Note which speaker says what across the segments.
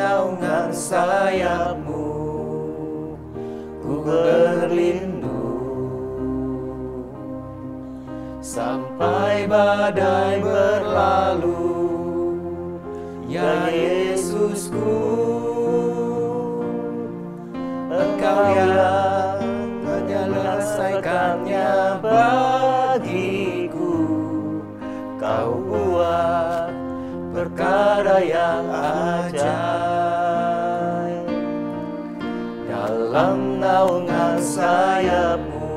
Speaker 1: naungan sayap-Mu ku berlindung, sampai badai berlalu. Ya Yesusku, Engkau yang menyelesaikannya bagiku. Kau buat perkara yang ajaib. Dalam naungan sayap-Mu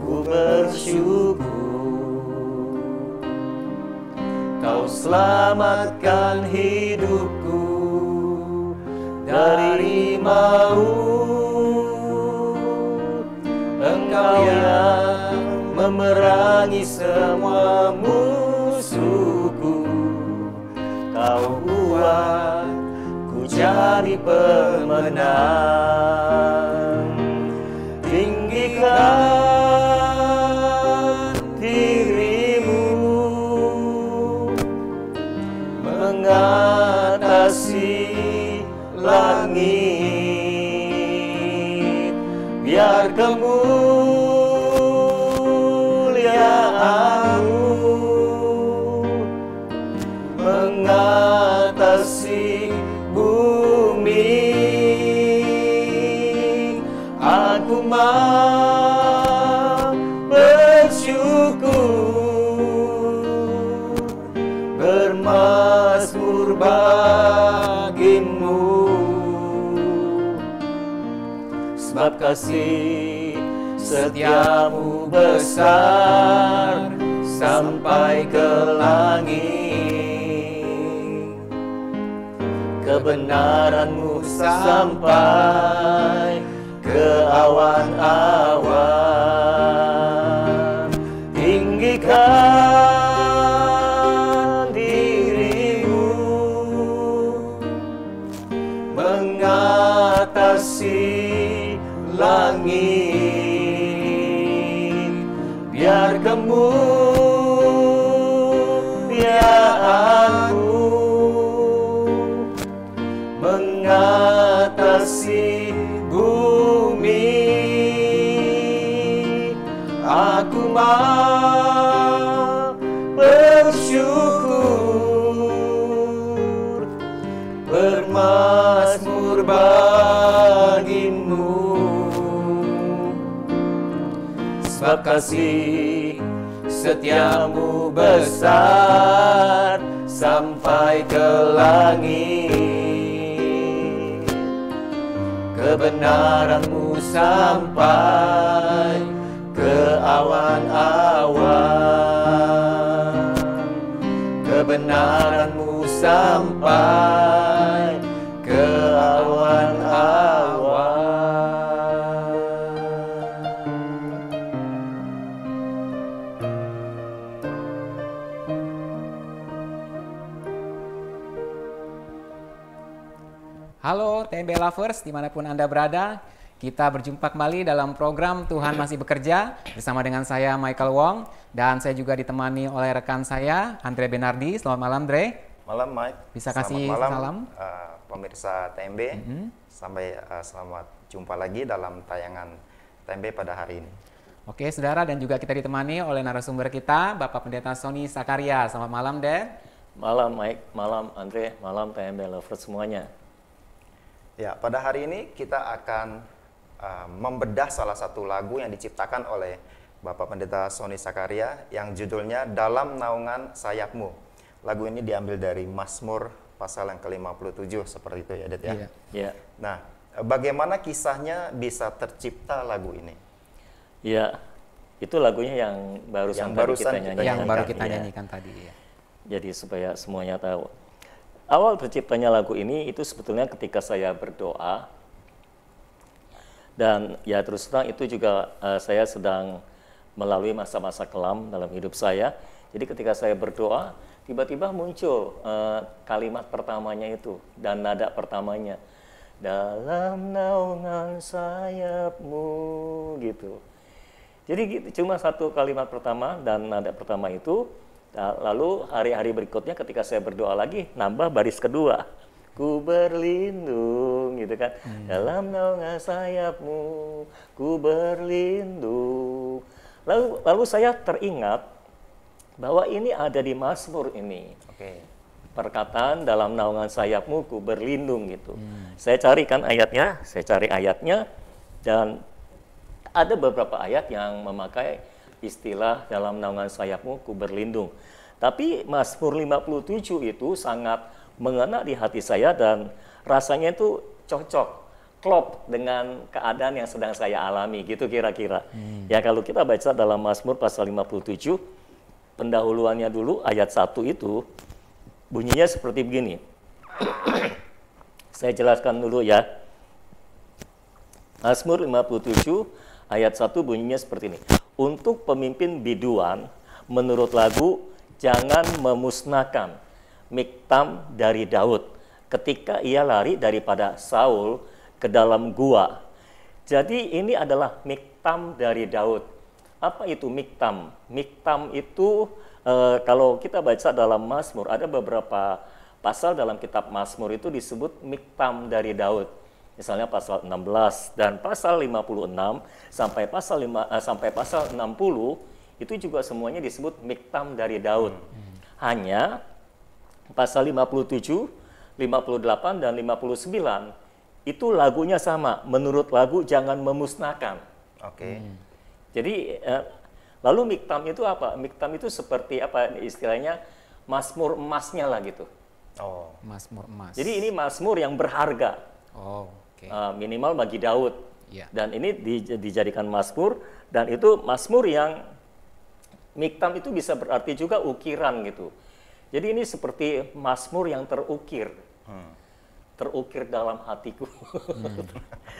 Speaker 1: ku bersyukur. Kau selamatkan hidupku dari maut. Engkau yang memerangi semua musuhku. Kau buat ku jadi pemenang. Tinggikan dirimu mengatasi langit, biar kemuliaan-Mu mengatasi bumi. Aku mau bersyukur, bermazmur bagi-Mu, sebab kasih setia-Mu besar sampai ke langit. Kebenaran-Mu sampai ke awan-awan. Tinggikan dirimu mengatasi langit, biar kemuliaan-Mu mengatasi bumi. Aku mau bersyukur, bermazmur bagi-Mu, sebab kasih setia-Mu besar sampai ke langit. Kebenaran-Mu sampai ke awan-awan. Kebenaran-Mu sampai ke awan-awan.
Speaker 2: Halo TMB Lovers, dimanapun Anda berada. Kita berjumpa kembali dalam program Tuhan Masih Bekerja bersama dengan saya Michael Wong, dan saya juga ditemani oleh rekan saya Andre Benardi. Selamat malam, Dre.
Speaker 1: Malam, Mike.
Speaker 2: Bisa
Speaker 1: Selamat
Speaker 2: kasih
Speaker 1: malam,
Speaker 2: salam
Speaker 1: pemirsa TMB. Sampai selamat jumpa lagi dalam tayangan TMB pada hari ini.
Speaker 2: Oke, saudara, dan juga kita ditemani oleh narasumber kita, Bapak Pendeta Sony Sakaria. Selamat malam, Den.
Speaker 3: Malam, Mike. Malam, Andre. Malam, TMB Lovers semuanya.
Speaker 1: Ya, pada hari ini kita akan membedah salah satu lagu yang diciptakan oleh Bapak Pendeta Sony Sakaria yang judulnya Dalam Naungan Sayap-Mu. Lagu ini diambil dari Mazmur pasal yang ke-57 seperti itu ya, Det ya.
Speaker 2: Iya.
Speaker 3: Ya,
Speaker 1: Nah, bagaimana kisahnya bisa tercipta lagu ini?
Speaker 3: ya, itu lagunya yang barusan
Speaker 1: barusan
Speaker 3: kita
Speaker 1: kita
Speaker 3: nyanyikan.
Speaker 2: Yang baru kita
Speaker 3: Ya.
Speaker 2: nyanyikan tadi. Ya.
Speaker 3: Jadi supaya semuanya tahu. Awal terciptanya lagu ini itu sebetulnya ketika saya berdoa. Dan ya terus terang itu juga saya sedang melalui masa-masa kelam dalam hidup saya. Jadi ketika saya berdoa, tiba-tiba muncul kalimat pertamanya itu dan nada pertamanya. Dalam naungan sayap-Mu, gitu. Jadi gitu, cuma satu kalimat pertama dan nada pertama itu. Lalu hari-hari berikutnya ketika saya berdoa lagi, nambah baris kedua. ku berlindung, gitu kan. Dalam naungan sayapmu, ku berlindung. Lalu saya teringat bahwa ini ada di Mazmur ini.
Speaker 1: Oke.
Speaker 3: Perkataan dalam naungan sayapmu ku berlindung gitu. Saya carikan ayatnya, saya cari ayatnya, dan ada beberapa ayat yang memakai istilah dalam naungan sayapmu ku berlindung. Tapi Mazmur 57 itu sangat mengena di hati saya dan rasanya itu cocok, klop dengan keadaan yang sedang saya alami gitu kira-kira. Ya kalau kita baca dalam Mazmur pasal 57, pendahuluannya dulu ayat 1 itu bunyinya seperti begini. Saya jelaskan dulu ya. Mazmur 57 ayat 1 bunyinya seperti ini. Untuk pemimpin biduan menurut lagu jangan memusnahkan Miktam dari Daud ketika ia lari daripada Saul ke dalam gua. Jadi ini adalah Miktam dari Daud. Apa itu Miktam? Miktam itu kalau kita baca dalam Mazmur, ada beberapa pasal dalam kitab Mazmur itu disebut Miktam dari Daud. Misalnya pasal 16 dan pasal 56 sampai pasal 60 itu juga semuanya disebut Miktam dari Daud. Hanya pasal 57, 58 dan 59 itu lagunya sama. Menurut lagu jangan memusnahkan.
Speaker 1: Oke.
Speaker 3: Jadi lalu Miktam itu apa? Miktam itu seperti apa istilahnya, Mazmur emasnya lah gitu.
Speaker 1: Oh.
Speaker 2: Mazmur emas.
Speaker 3: Jadi ini Mazmur yang berharga.
Speaker 2: Oh, oke.
Speaker 3: Minimal bagi Daud.
Speaker 2: Iya.
Speaker 3: Dan ini dijadikan Mazmur, dan itu Mazmur yang Miktam itu bisa berarti juga ukiran gitu. Jadi ini seperti Mazmur yang terukir. Terukir dalam hatiku.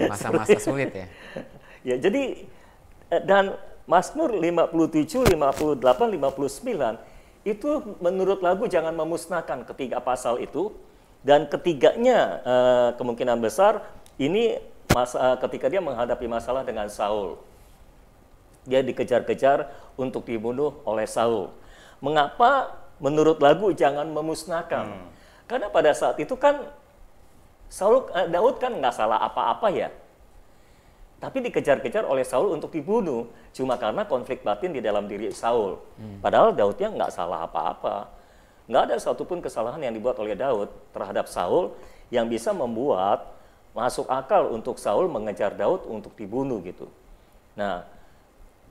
Speaker 2: Masa-masa sulit ya.
Speaker 3: Ya, jadi dan Mazmur 57, 58, 59 itu menurut lagu jangan memusnahkan ketiga pasal itu, dan ketiganya kemungkinan besar ini ketika dia menghadapi masalah dengan Saul. Dia dikejar-kejar untuk dibunuh oleh Saul. Mengapa menurut lagu jangan memusnahkan? Karena pada saat itu kan Daud kan nggak salah apa-apa ya. Tapi dikejar-kejar oleh Saul untuk dibunuh cuma karena konflik batin di dalam diri Saul. Padahal Daudnya nggak salah apa-apa. Nggak ada satupun kesalahan yang dibuat oleh Daud terhadap Saul yang bisa membuat masuk akal untuk Saul mengejar Daud untuk dibunuh gitu. Nah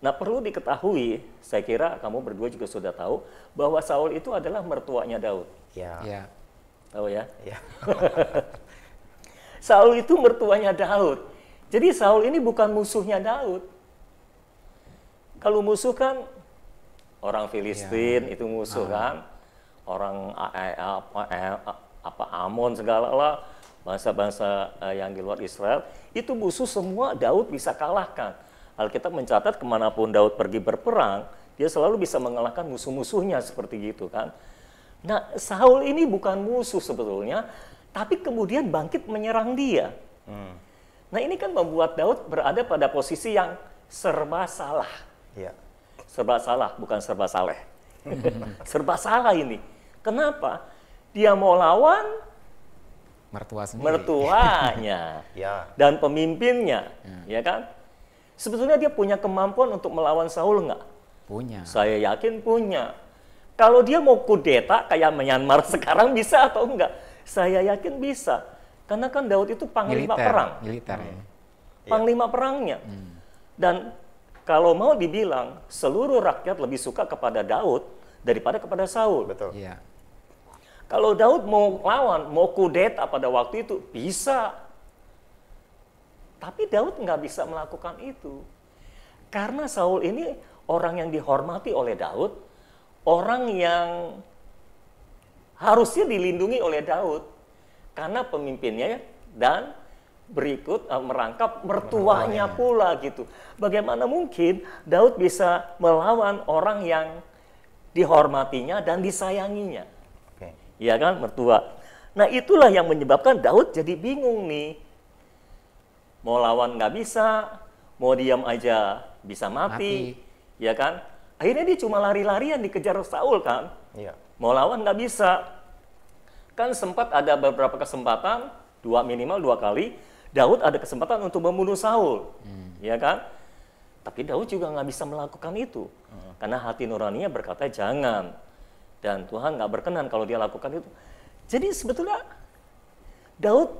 Speaker 3: perlu diketahui, saya kira kamu berdua juga sudah tahu bahwa Saul itu adalah mertuanya Daud.
Speaker 1: Ya.
Speaker 2: Ya.
Speaker 3: Tahu ya?
Speaker 1: Ya.
Speaker 3: Saul itu mertuanya Daud. Jadi Saul ini bukan musuhnya Daud. Kalau musuh kan orang Filistin itu musuh kan, orang Amon segala lah, bangsa-bangsa yang di luar Israel itu musuh semua. Daud bisa kalahkan. Alkitab mencatat kemanapun Daud pergi berperang, dia selalu bisa mengalahkan musuh-musuhnya seperti gitu kan. Nah Saul ini bukan musuh sebetulnya, tapi kemudian bangkit menyerang dia. Nah ini kan membuat Daud berada pada posisi yang serba salah.
Speaker 1: Ya.
Speaker 3: Serba salah, bukan serba saleh. Serba salah ini. Kenapa? Dia mau lawan
Speaker 2: Mertua sendiri.
Speaker 3: mertuanya
Speaker 1: Ya.
Speaker 3: dan pemimpinnya, ya kan? Sebetulnya dia punya kemampuan untuk melawan Saul nggak?
Speaker 2: Punya.
Speaker 3: Saya yakin punya. Kalau dia mau kudeta kayak Myanmar sekarang bisa atau enggak? Saya yakin bisa. Karena kan Daud itu panglima perang.
Speaker 2: Militer ya.
Speaker 3: Panglima perangnya. Dan kalau mau dibilang, seluruh rakyat lebih suka kepada Daud daripada kepada Saul.
Speaker 1: Betul.
Speaker 2: Iya.
Speaker 3: Kalau Daud mau lawan, mau kudeta pada waktu itu, bisa. Tapi Daud nggak bisa melakukan itu. Karena Saul ini orang yang dihormati oleh Daud, orang yang harusnya dilindungi oleh Daud. Karena pemimpinnya dan berikut merangkap mertuanya pula gitu. Bagaimana mungkin Daud bisa melawan orang yang dihormatinya dan disayanginya?
Speaker 1: Oke.
Speaker 3: Iya kan, mertua. Nah itulah yang menyebabkan Daud jadi bingung nih. Mau lawan nggak bisa, mau diam aja bisa mati. Ya kan? Akhirnya dia cuma lari-larian dikejar Saul kan.
Speaker 1: Iya.
Speaker 3: Mau lawan nggak bisa. Kan sempat ada beberapa kesempatan, minimal dua kali, Daud ada kesempatan untuk membunuh Saul, ya kan? Tapi Daud juga nggak bisa melakukan itu, karena hati nuraninya berkata jangan, dan Tuhan nggak berkenan kalau dia lakukan itu. Jadi sebetulnya Daud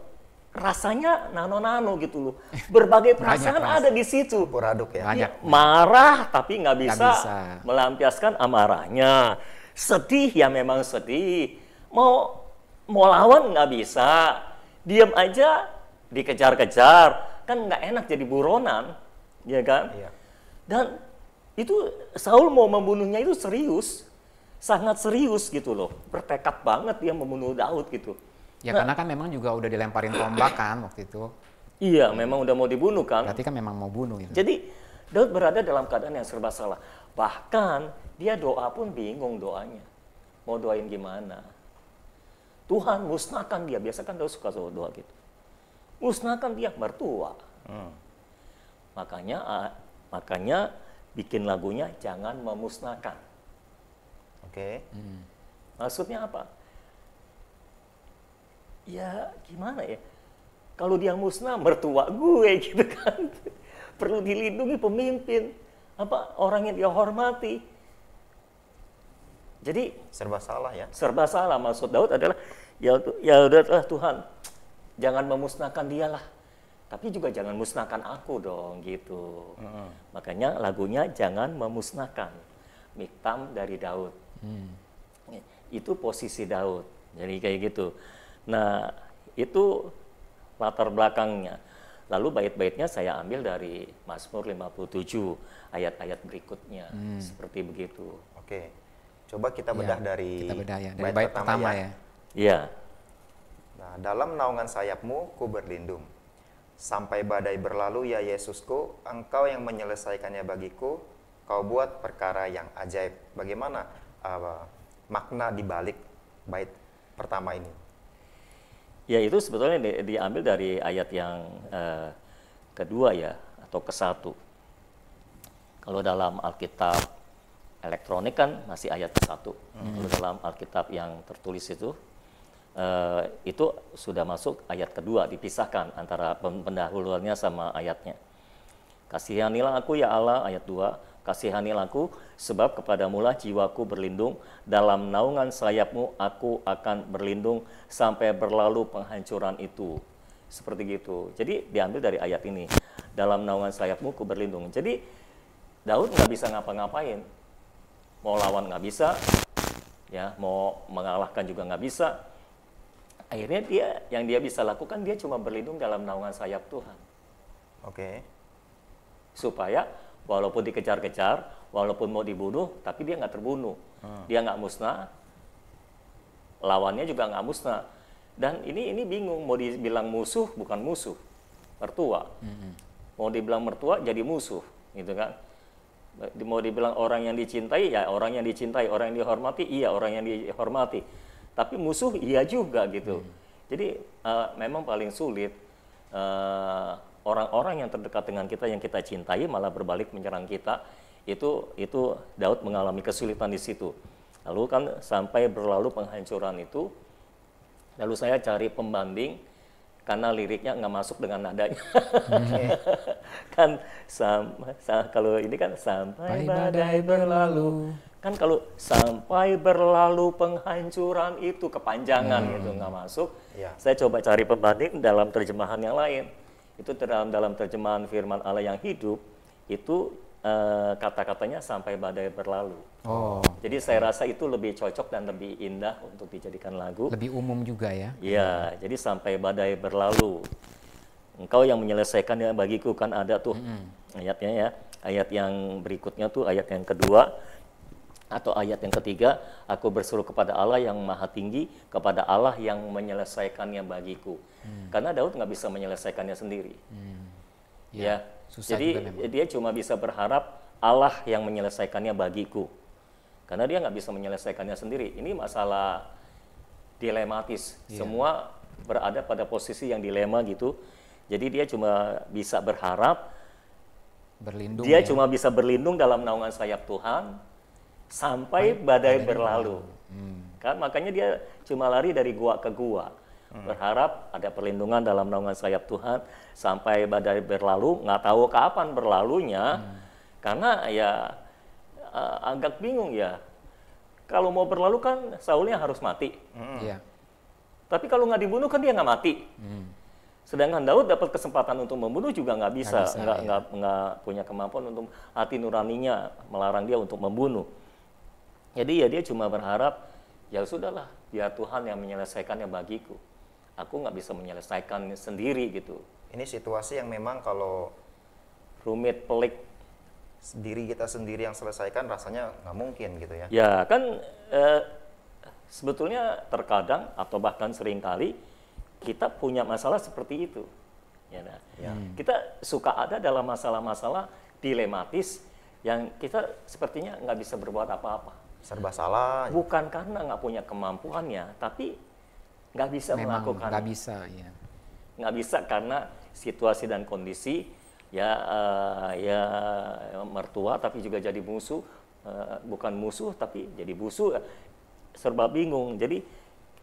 Speaker 3: rasanya nano-nano gitu loh, berbagai perasaan ada di situ.
Speaker 1: Campur aduk ya.
Speaker 3: Dia marah tapi nggak bisa melampiaskan amarahnya. Sedih ya memang sedih. Mau lawan nggak bisa. Diam aja dikejar-kejar. Kan nggak enak jadi buronan, ya kan?
Speaker 1: Iya.
Speaker 3: Dan itu Saul mau membunuhnya itu serius. Sangat serius gitu loh. Bertekad banget dia membunuh Daud gitu.
Speaker 2: Ya karena kan memang juga udah dilemparin tombak kan waktu itu.
Speaker 3: Iya, memang udah mau dibunuh kan.
Speaker 2: Berarti kan memang mau bunuh gitu.
Speaker 3: Jadi Daud berada dalam keadaan yang serba salah. Bahkan dia doa pun bingung doanya. Mau doain gimana? Tuhan musnahkan dia. Biasa kan Daud suka doa gitu. Musnahkan dia mertua. Makanya bikin lagunya Jangan Memusnahkan.
Speaker 1: Oke.
Speaker 3: Maksudnya apa? Ya gimana ya? Kalau dia musnah, mertua gue gitu kan. Perlu dilindungi pemimpin. Orang yang dia hormati. Jadi
Speaker 1: Serba salah ya.
Speaker 3: serba salah. Maksud Daud adalah ya udah Tuhan, jangan memusnahkan dia lah. Tapi juga jangan musnahkan aku dong gitu. Makanya lagunya Jangan Memusnahkan. Miktam dari Daud. Itu posisi Daud. Jadi kayak gitu. Nah, itu latar belakangnya. Lalu bait-baitnya saya ambil dari Mazmur 57, ayat-ayat berikutnya. Seperti begitu.
Speaker 1: Oke. Coba kita bedah dari
Speaker 2: bait pertama ya.
Speaker 3: Iya.
Speaker 1: Nah, dalam naungan sayapmu ku berlindung. Sampai badai berlalu ya Yesusku, Engkau yang menyelesaikannya bagiku, Kau buat perkara yang ajaib. Bagaimana makna di balik bait pertama ini?
Speaker 3: Ya itu sebetulnya diambil dari ayat yang kedua ya, atau ke-1. Kalau dalam Alkitab elektronik kan masih ayat ke-1. Kalau dalam Alkitab yang tertulis itu sudah masuk ayat kedua, dipisahkan antara pendahuluannya sama ayatnya. Kasihanilah aku ya Allah, ayat 2. Kasihanilah aku, sebab kepadamulah jiwaku berlindung, dalam naungan sayapmu aku akan berlindung sampai berlalu penghancuran itu. Seperti gitu. Jadi diambil dari ayat ini. Dalam naungan sayapmu ku berlindung. Jadi Daud nggak bisa ngapa-ngapain. Mau lawan nggak bisa, ya, mau mengalahkan juga nggak bisa. Akhirnya yang dia bisa lakukan, dia cuma berlindung dalam naungan sayap Tuhan.
Speaker 1: Oke.
Speaker 3: Supaya walaupun dikejar-kejar, walaupun mau dibunuh, tapi dia nggak terbunuh. Dia nggak musnah, lawannya juga nggak musnah. Dan ini bingung, mau dibilang musuh bukan musuh, mertua. Mau dibilang mertua jadi musuh, gitu kan? Mau dibilang orang yang dicintai, ya orang yang dicintai. Orang yang dihormati, iya orang yang dihormati. Tapi musuh, iya juga gitu. Jadi memang paling sulit orang-orang yang terdekat dengan kita, yang kita cintai, malah berbalik menyerang kita. Itu Daud mengalami kesulitan di situ. Lalu kan sampai berlalu penghancuran itu, lalu saya cari pembanding, karena liriknya nggak masuk dengan nadanya. Kan kalau ini kan sampai badai berlalu. Kan kalau sampai berlalu penghancuran itu kepanjangan gitu, nggak masuk.
Speaker 1: Ya.
Speaker 3: Saya coba cari pembanding dalam terjemahan yang lain. Itu dalam terjemahan firman Allah yang hidup, itu kata-katanya sampai badai berlalu.
Speaker 2: Oh.
Speaker 3: Jadi saya rasa itu lebih cocok dan lebih indah untuk dijadikan lagu.
Speaker 2: Lebih umum juga ya.
Speaker 3: Iya, jadi sampai badai berlalu. Engkau yang menyelesaikannya bagiku, kan ada tuh ayatnya ya. Ayat yang berikutnya tuh ayat yang kedua atau ayat yang ketiga, aku berseru kepada Allah yang maha tinggi, kepada Allah yang menyelesaikannya bagiku. Karena Daud nggak bisa menyelesaikannya sendiri. Ya, jadi dia cuma bisa berharap Allah yang menyelesaikannya bagiku. Karena dia nggak bisa menyelesaikannya sendiri. Ini masalah dilematis. Semua berada pada posisi yang dilema gitu. Jadi dia cuma bisa berharap,
Speaker 2: berlindung.
Speaker 3: Dia cuma bisa berlindung dalam naungan sayap Tuhan sampai badai berlalu. Kan makanya dia cuma lari dari gua ke gua. Berharap ada perlindungan dalam naungan sayap Tuhan sampai badai berlalu, nggak tahu kapan berlalunya. Karena ya agak bingung ya. Kalau mau berlalu kan Saulnya harus mati.
Speaker 2: Iya.
Speaker 3: Tapi kalau nggak dibunuh kan dia nggak mati. Sedangkan Daud dapat kesempatan untuk membunuh juga nggak bisa, nggak punya kemampuan untuk hati nuraninya melarang dia untuk membunuh. Jadi ya dia cuma berharap, ya sudahlah, biar Tuhan yang menyelesaikannya bagiku. Aku nggak bisa menyelesaikan sendiri gitu.
Speaker 1: Ini situasi yang memang kalau
Speaker 3: Rumit, pelik.
Speaker 1: diri kita sendiri yang selesaikan rasanya nggak mungkin gitu ya.
Speaker 3: Ya kan sebetulnya terkadang atau bahkan seringkali kita punya masalah seperti itu. Ya, nah. Kita suka ada dalam masalah-masalah dilematis yang kita sepertinya nggak bisa berbuat apa-apa.
Speaker 1: Serba salah.
Speaker 3: Bukan karena nggak punya kemampuannya, tapi nggak bisa
Speaker 2: Memang
Speaker 3: melakukan.
Speaker 2: nggak bisa, ya.
Speaker 3: Nggak bisa karena situasi dan kondisi, ya mertua tapi juga jadi musuh, bukan musuh tapi jadi musuh, serba bingung. Jadi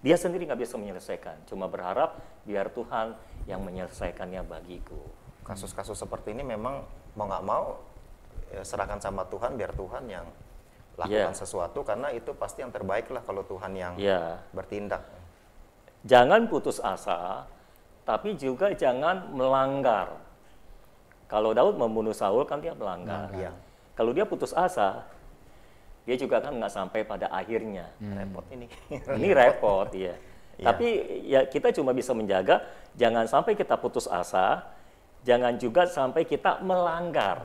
Speaker 3: dia sendiri nggak bisa menyelesaikan, cuma berharap biar Tuhan yang menyelesaikannya bagiku.
Speaker 1: Kasus-kasus seperti ini memang mau nggak mau serahkan sama Tuhan, biar Tuhan yang lakukan sesuatu, karena itu pasti yang terbaik lah kalau Tuhan yang bertindak.
Speaker 3: Jangan putus asa, tapi juga jangan melanggar. Kalau Daud membunuh Saul kan dia melanggar. Kalau dia putus asa, dia juga kan nggak sampai pada akhirnya.
Speaker 1: Repot ini.
Speaker 3: Ini repot, ya. Tapi ya kita cuma bisa menjaga, jangan sampai kita putus asa, jangan juga sampai kita melanggar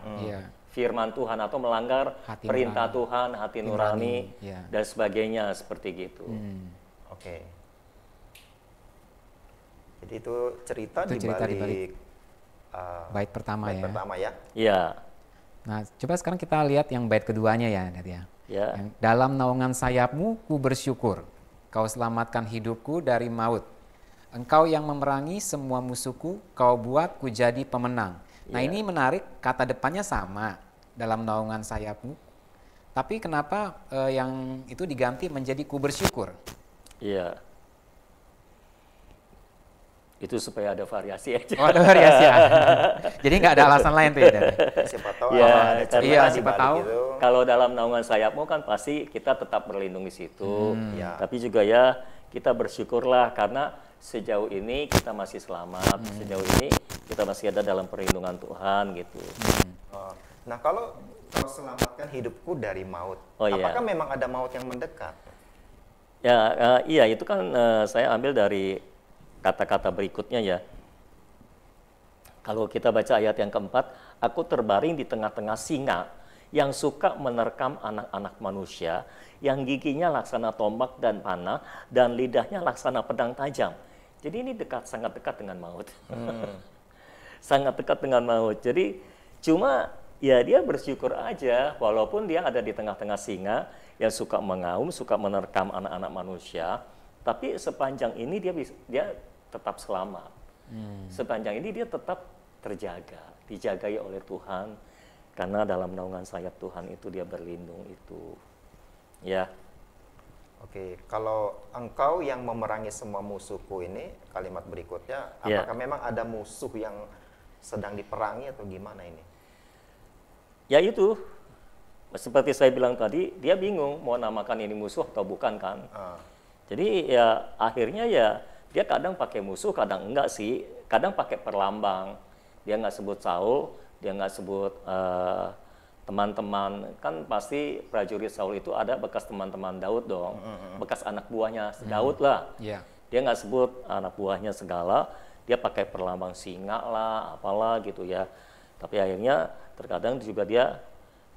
Speaker 3: firman Tuhan atau melanggar
Speaker 2: Hati
Speaker 3: perintah
Speaker 2: nurani.
Speaker 3: Tuhan, hati nurani,
Speaker 2: ya.
Speaker 3: dan sebagainya seperti gitu.
Speaker 1: Oke. Jadi itu cerita
Speaker 2: Itu
Speaker 1: di
Speaker 2: cerita di
Speaker 1: balik
Speaker 2: Bait pertama
Speaker 1: bait
Speaker 2: ya.
Speaker 1: pertama ya.
Speaker 3: Ya,
Speaker 2: Nah, coba sekarang kita lihat yang bait keduanya ya, Dad ya.
Speaker 3: ya,
Speaker 2: Yang dalam naungan sayapmu ku bersyukur, kau selamatkan hidupku dari maut. Engkau yang memerangi semua musuhku, kau buat ku jadi pemenang. Nah ini menarik, kata depannya sama dalam naungan sayapmu. Tapi kenapa yang itu diganti menjadi ku bersyukur?
Speaker 3: iya. Itu supaya ada variasi aja.
Speaker 2: Oh ada variasi ya. Jadi nggak ada alasan lain tuh ya, Dad?
Speaker 1: Siapa tahu
Speaker 3: Ya,
Speaker 1: ada cerita
Speaker 2: iya,
Speaker 1: di
Speaker 2: siapa
Speaker 1: balik
Speaker 2: tahu.
Speaker 1: itu.
Speaker 3: Kalau dalam naungan sayapmu kan pasti kita tetap berlindung di situ.
Speaker 1: Ya.
Speaker 3: Tapi juga ya kita bersyukurlah karena sejauh ini kita masih selamat. Sejauh ini kita masih ada dalam perlindungan Tuhan gitu.
Speaker 1: Oh, nah kalau selamatkan hidupku dari maut,
Speaker 3: Oh, iya.
Speaker 1: apakah memang ada maut yang mendekat?
Speaker 3: Ya, iya itu kan saya ambil dari kata-kata berikutnya ya. Kalau kita baca ayat yang keempat, aku terbaring di tengah-tengah singa yang suka menerkam anak-anak manusia, yang giginya laksana tombak dan panah, dan lidahnya laksana pedang tajam. Jadi ini sangat dekat dengan maut. Sangat dekat dengan maut. Jadi cuma ya dia bersyukur aja, walaupun dia ada di tengah-tengah singa yang suka mengaum, suka menerkam anak-anak manusia, tapi sepanjang ini dia tetap selamat. Sepanjang ini dia tetap terjaga, dijagai oleh Tuhan, karena dalam naungan sayap Tuhan itu dia berlindung itu. Ya.
Speaker 1: Oke, kalau engkau yang memerangi semua musuhku ini, kalimat berikutnya,
Speaker 3: Ya.
Speaker 1: apakah memang ada musuh yang sedang diperangi atau gimana ini?
Speaker 3: Ya itu, seperti saya bilang tadi, dia bingung mau namakan ini musuh atau bukan kan. Jadi ya akhirnya ya dia kadang pakai musuh, kadang enggak sih. Kadang pakai perlambang. Dia nggak sebut Saul, dia nggak sebut teman-teman. Kan pasti prajurit Saul itu ada bekas teman-teman Daud dong. Bekas anak buahnya Daud lah.
Speaker 2: Iya.
Speaker 3: Dia nggak sebut anak buahnya segala. Dia pakai perlambang singa lah, apalah gitu ya. Tapi akhirnya terkadang juga dia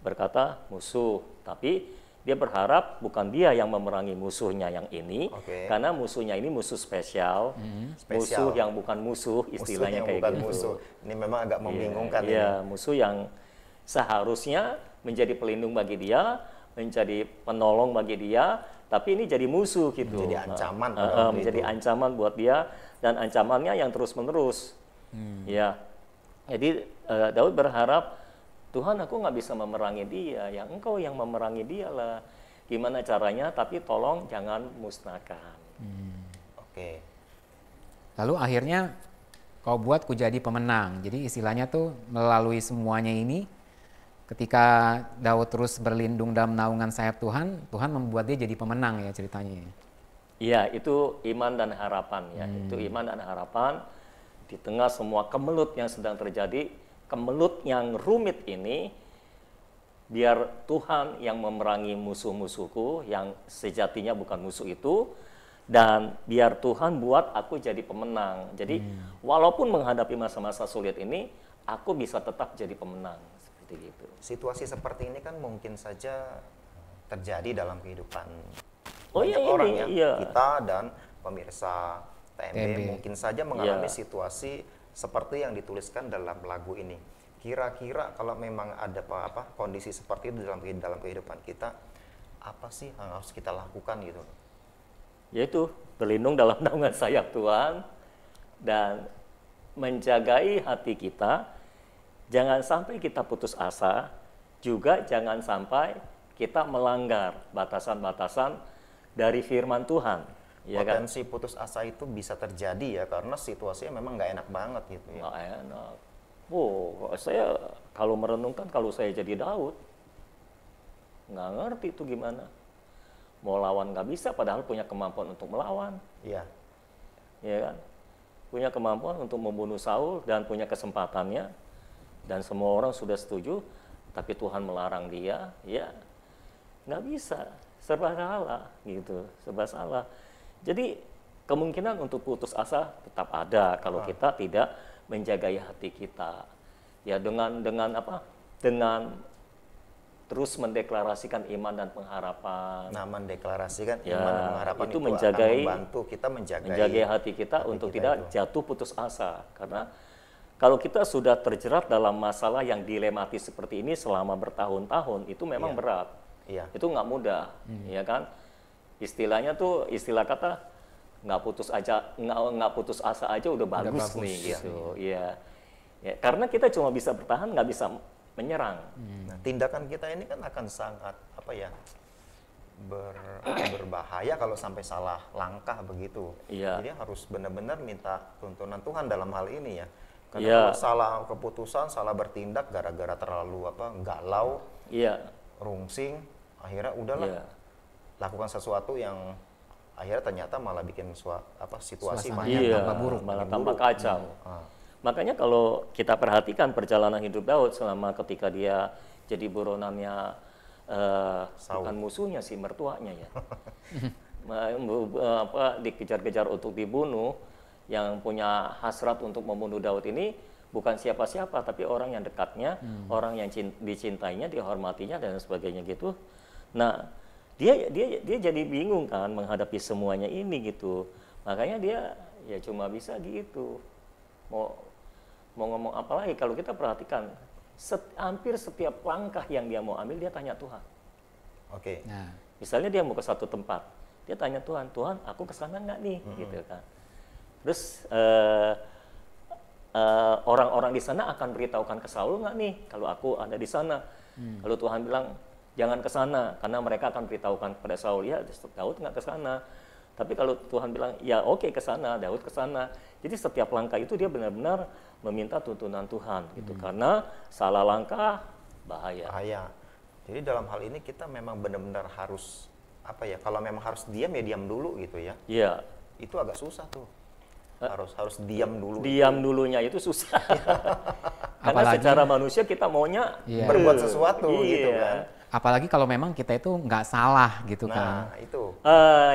Speaker 3: berkata musuh. Tapi dia berharap bukan dia yang memerangi musuhnya yang ini, karena musuhnya ini musuh spesial, musuh yang bukan musuh, istilahnya
Speaker 1: Musuh yang
Speaker 3: kayak
Speaker 1: bukan
Speaker 3: gitu.
Speaker 1: musuh. Ini memang agak membingungkan ini.
Speaker 3: Iya, musuh yang seharusnya menjadi pelindung bagi dia, menjadi penolong bagi dia, tapi ini jadi musuh gitu.
Speaker 1: Menjadi ancaman pada waktu
Speaker 3: menjadi
Speaker 1: itu.
Speaker 3: ancaman buat dia, dan ancamannya yang terus-menerus. Ya, jadi Daud berharap, Tuhan aku nggak bisa memerangi dia, yang engkau yang memerangi dia lah. gimana caranya, tapi tolong jangan musnahkan.
Speaker 1: Oke.
Speaker 2: Lalu akhirnya kau buat ku jadi pemenang. Jadi istilahnya tuh melalui semuanya ini, ketika Daud terus berlindung dalam naungan sayap Tuhan, Tuhan membuat dia jadi pemenang ya ceritanya.
Speaker 3: Iya, itu iman dan harapan ya. Itu iman dan harapan di tengah semua kemelut yang sedang terjadi, kemelut yang rumit ini, biar Tuhan yang memerangi musuh-musuhku yang sejatinya bukan musuh itu, dan biar Tuhan buat aku jadi pemenang. Jadi walaupun menghadapi masa-masa sulit ini, aku bisa tetap jadi pemenang seperti itu.
Speaker 1: Situasi seperti ini kan mungkin saja terjadi dalam kehidupan
Speaker 3: Oh
Speaker 1: banyak
Speaker 3: iya,
Speaker 1: orang
Speaker 3: ini,
Speaker 1: ya.
Speaker 3: iya.
Speaker 1: Kita dan pemirsa TMB
Speaker 2: TMB.
Speaker 1: mungkin saja mengalami
Speaker 3: Iya.
Speaker 1: situasi seperti yang dituliskan dalam lagu ini. Kira-kira kalau memang ada kondisi seperti itu dalam kehidupan kita, apa sih yang harus kita lakukan gitu?
Speaker 3: Yaitu berlindung dalam naungan sayap Tuhan dan menjagai hati kita, jangan sampai kita putus asa, juga jangan sampai kita melanggar batasan-batasan dari firman Tuhan. Ya kan?
Speaker 1: Potensi putus asa itu bisa terjadi ya, karena situasinya memang nggak enak banget gitu ya.
Speaker 3: Nggak enak. Saya kalau merenungkan, kalau saya jadi Daud, nggak ngerti itu gimana. Mau lawan nggak bisa, padahal punya kemampuan untuk melawan.
Speaker 1: Iya.
Speaker 3: Ya kan? Punya kemampuan untuk membunuh Saul dan punya kesempatannya, dan semua orang sudah setuju, tapi Tuhan melarang dia, ya nggak bisa, serba salah gitu, serba salah. Jadi kemungkinan untuk putus asa tetap ada kalau kita tidak menjaga hati kita, ya dengan apa? Dengan terus mendeklarasikan iman dan pengharapan.
Speaker 1: Nah, mendeklarasikan
Speaker 3: Ya,
Speaker 1: iman dan pengharapan
Speaker 3: itu
Speaker 1: itu
Speaker 3: menjagai-
Speaker 1: akan membantu kita
Speaker 3: menjaga hati kita
Speaker 1: hati
Speaker 3: untuk
Speaker 1: kita
Speaker 3: tidak
Speaker 1: itu.
Speaker 3: jatuh putus asa. Karena kalau kita sudah terjerat dalam masalah yang dilematis seperti ini selama bertahun-tahun, itu memang
Speaker 1: Iya.
Speaker 3: berat.
Speaker 1: Iya.
Speaker 3: Itu nggak mudah, ya kan? Istilahnya tuh, istilah kata nggak putus asa aja udah bagus
Speaker 2: bagus,
Speaker 3: nih,
Speaker 2: iya.
Speaker 3: gitu. Iya. Ya, karena kita cuma bisa bertahan, nggak bisa menyerang.
Speaker 1: Nah, tindakan kita ini kan akan sangat berbahaya kalau sampai salah langkah begitu.
Speaker 3: Iya.
Speaker 1: Jadi harus benar-benar minta tuntunan Tuhan dalam hal ini ya. Karena
Speaker 3: Iya.
Speaker 1: kalau salah keputusan, salah bertindak gara-gara terlalu galau,
Speaker 3: Iya.
Speaker 1: rungsing, akhirnya udahlah
Speaker 3: Iya.
Speaker 1: lakukan sesuatu yang akhirnya ternyata malah bikin situasi
Speaker 2: Suasananya
Speaker 1: makin
Speaker 3: Iya,
Speaker 2: tambah buruk,
Speaker 3: malah
Speaker 1: makin
Speaker 3: tambah
Speaker 1: buruk.
Speaker 3: kacau.
Speaker 1: Ah,
Speaker 3: Makanya kalau kita perhatikan perjalanan hidup Daud selama ketika dia jadi buronannya,
Speaker 1: Saul.
Speaker 3: bukan musuhnya sih, mertuanya ya. Dikejar-kejar untuk dibunuh, yang punya hasrat untuk membunuh Daud ini bukan siapa-siapa, tapi orang yang dekatnya, orang yang dicintainya, dihormatinya dan sebagainya gitu. Nah, dia jadi bingung kan menghadapi semuanya ini gitu. Makanya dia ya cuma bisa gitu. Mau ngomong apa lagi? Kalau kita perhatikan, hampir setiap langkah yang dia mau ambil, dia tanya Tuhan.
Speaker 1: Oke.
Speaker 2: Nah,
Speaker 3: Misalnya dia mau ke satu tempat, dia tanya Tuhan, Tuhan, aku ke sana nggak nih? Gitu kan. Terus orang-orang di sana akan beritahukan ke Saul nggak nih kalau aku ada di sana? Kalau Tuhan bilang jangan ke sana, karena mereka akan beritahukan kepada Saul, ya Daud nggak ke sana. Tapi kalau Tuhan bilang, ya oke ke sana, Daud ke sana. Jadi setiap langkah itu dia benar-benar meminta tuntunan Tuhan gitu. Karena salah langkah bahaya.
Speaker 1: Bahaya. Jadi dalam hal ini kita memang benar-benar harus kalau memang harus diam ya diam dulu gitu ya.
Speaker 3: Iya.
Speaker 1: Itu agak susah tuh. Harus diam dulu.
Speaker 3: Diam dulunya itu susah. Karena
Speaker 2: Apalagi-
Speaker 3: secara manusia kita maunya
Speaker 2: Iya.
Speaker 1: Berbuat sesuatu gitu
Speaker 3: Iya.
Speaker 1: kan.
Speaker 2: apalagi kalau memang kita itu nggak salah gitu kan.
Speaker 1: Nah, itu.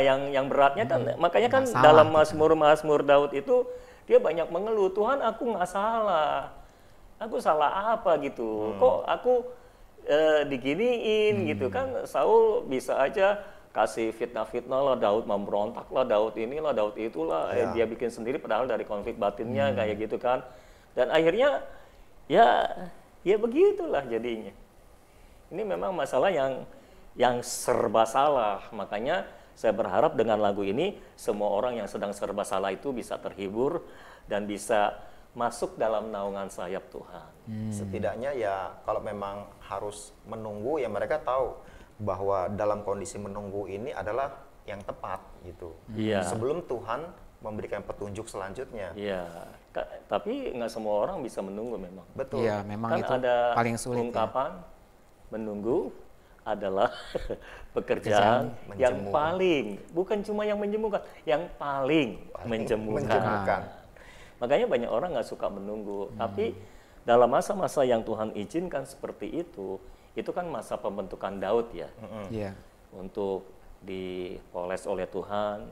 Speaker 3: Yang beratnya kan, makanya kan
Speaker 2: nggak salah
Speaker 3: dalam
Speaker 2: gitu.
Speaker 3: Mazmur Daud itu dia banyak mengeluh, Tuhan aku nggak salah, aku salah apa gitu, kok aku diginiin gitu kan. Saul bisa aja kasih fitnah-fitnah lah, Daud memberontak lah, Daud inilah, Daud itulah,
Speaker 1: Ya.
Speaker 3: dia bikin sendiri padahal dari konflik batinnya kayak gitu kan. Dan akhirnya ya begitulah jadinya. Ini memang masalah yang serba salah. Makanya saya berharap dengan lagu ini semua orang yang sedang serba salah itu bisa terhibur dan bisa masuk dalam naungan sayap Tuhan.
Speaker 1: Setidaknya ya kalau memang harus menunggu ya mereka tahu bahwa dalam kondisi menunggu ini adalah yang tepat gitu.
Speaker 3: Iya.
Speaker 1: Sebelum Tuhan memberikan petunjuk selanjutnya.
Speaker 3: Iya, tapi nggak semua orang bisa menunggu memang.
Speaker 1: Betul.
Speaker 2: Iya, memang
Speaker 3: Kan
Speaker 2: itu
Speaker 3: ada
Speaker 2: paling sulit ya.
Speaker 3: ungkapan menunggu adalah pekerjaan yang
Speaker 1: menjemukan.
Speaker 3: paling, bukan cuma yang menjemukan, yang paling menjemukan.
Speaker 1: menjemukan.
Speaker 3: Makanya banyak orang nggak suka menunggu. Tapi dalam masa-masa yang Tuhan izinkan seperti itu kan masa pembentukan Daud ya,
Speaker 2: Iya.
Speaker 3: untuk dipoles oleh Tuhan.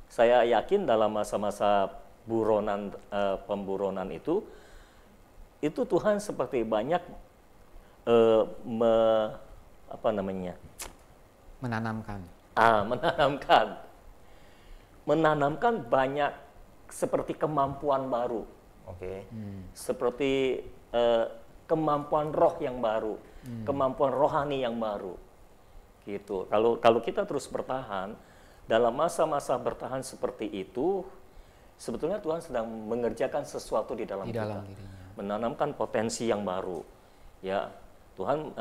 Speaker 3: Saya yakin dalam masa-masa pemburonan itu Tuhan seperti banyak
Speaker 2: Menanamkan.
Speaker 3: menanamkan banyak seperti kemampuan baru,
Speaker 1: Oke.
Speaker 3: seperti kemampuan roh yang baru, kemampuan rohani yang baru, gitu. Kalau kita terus bertahan dalam masa-masa bertahan seperti itu, sebetulnya Tuhan sedang mengerjakan sesuatu di dalam kita,
Speaker 2: dirinya.
Speaker 3: menanamkan potensi yang baru. Ya, Tuhan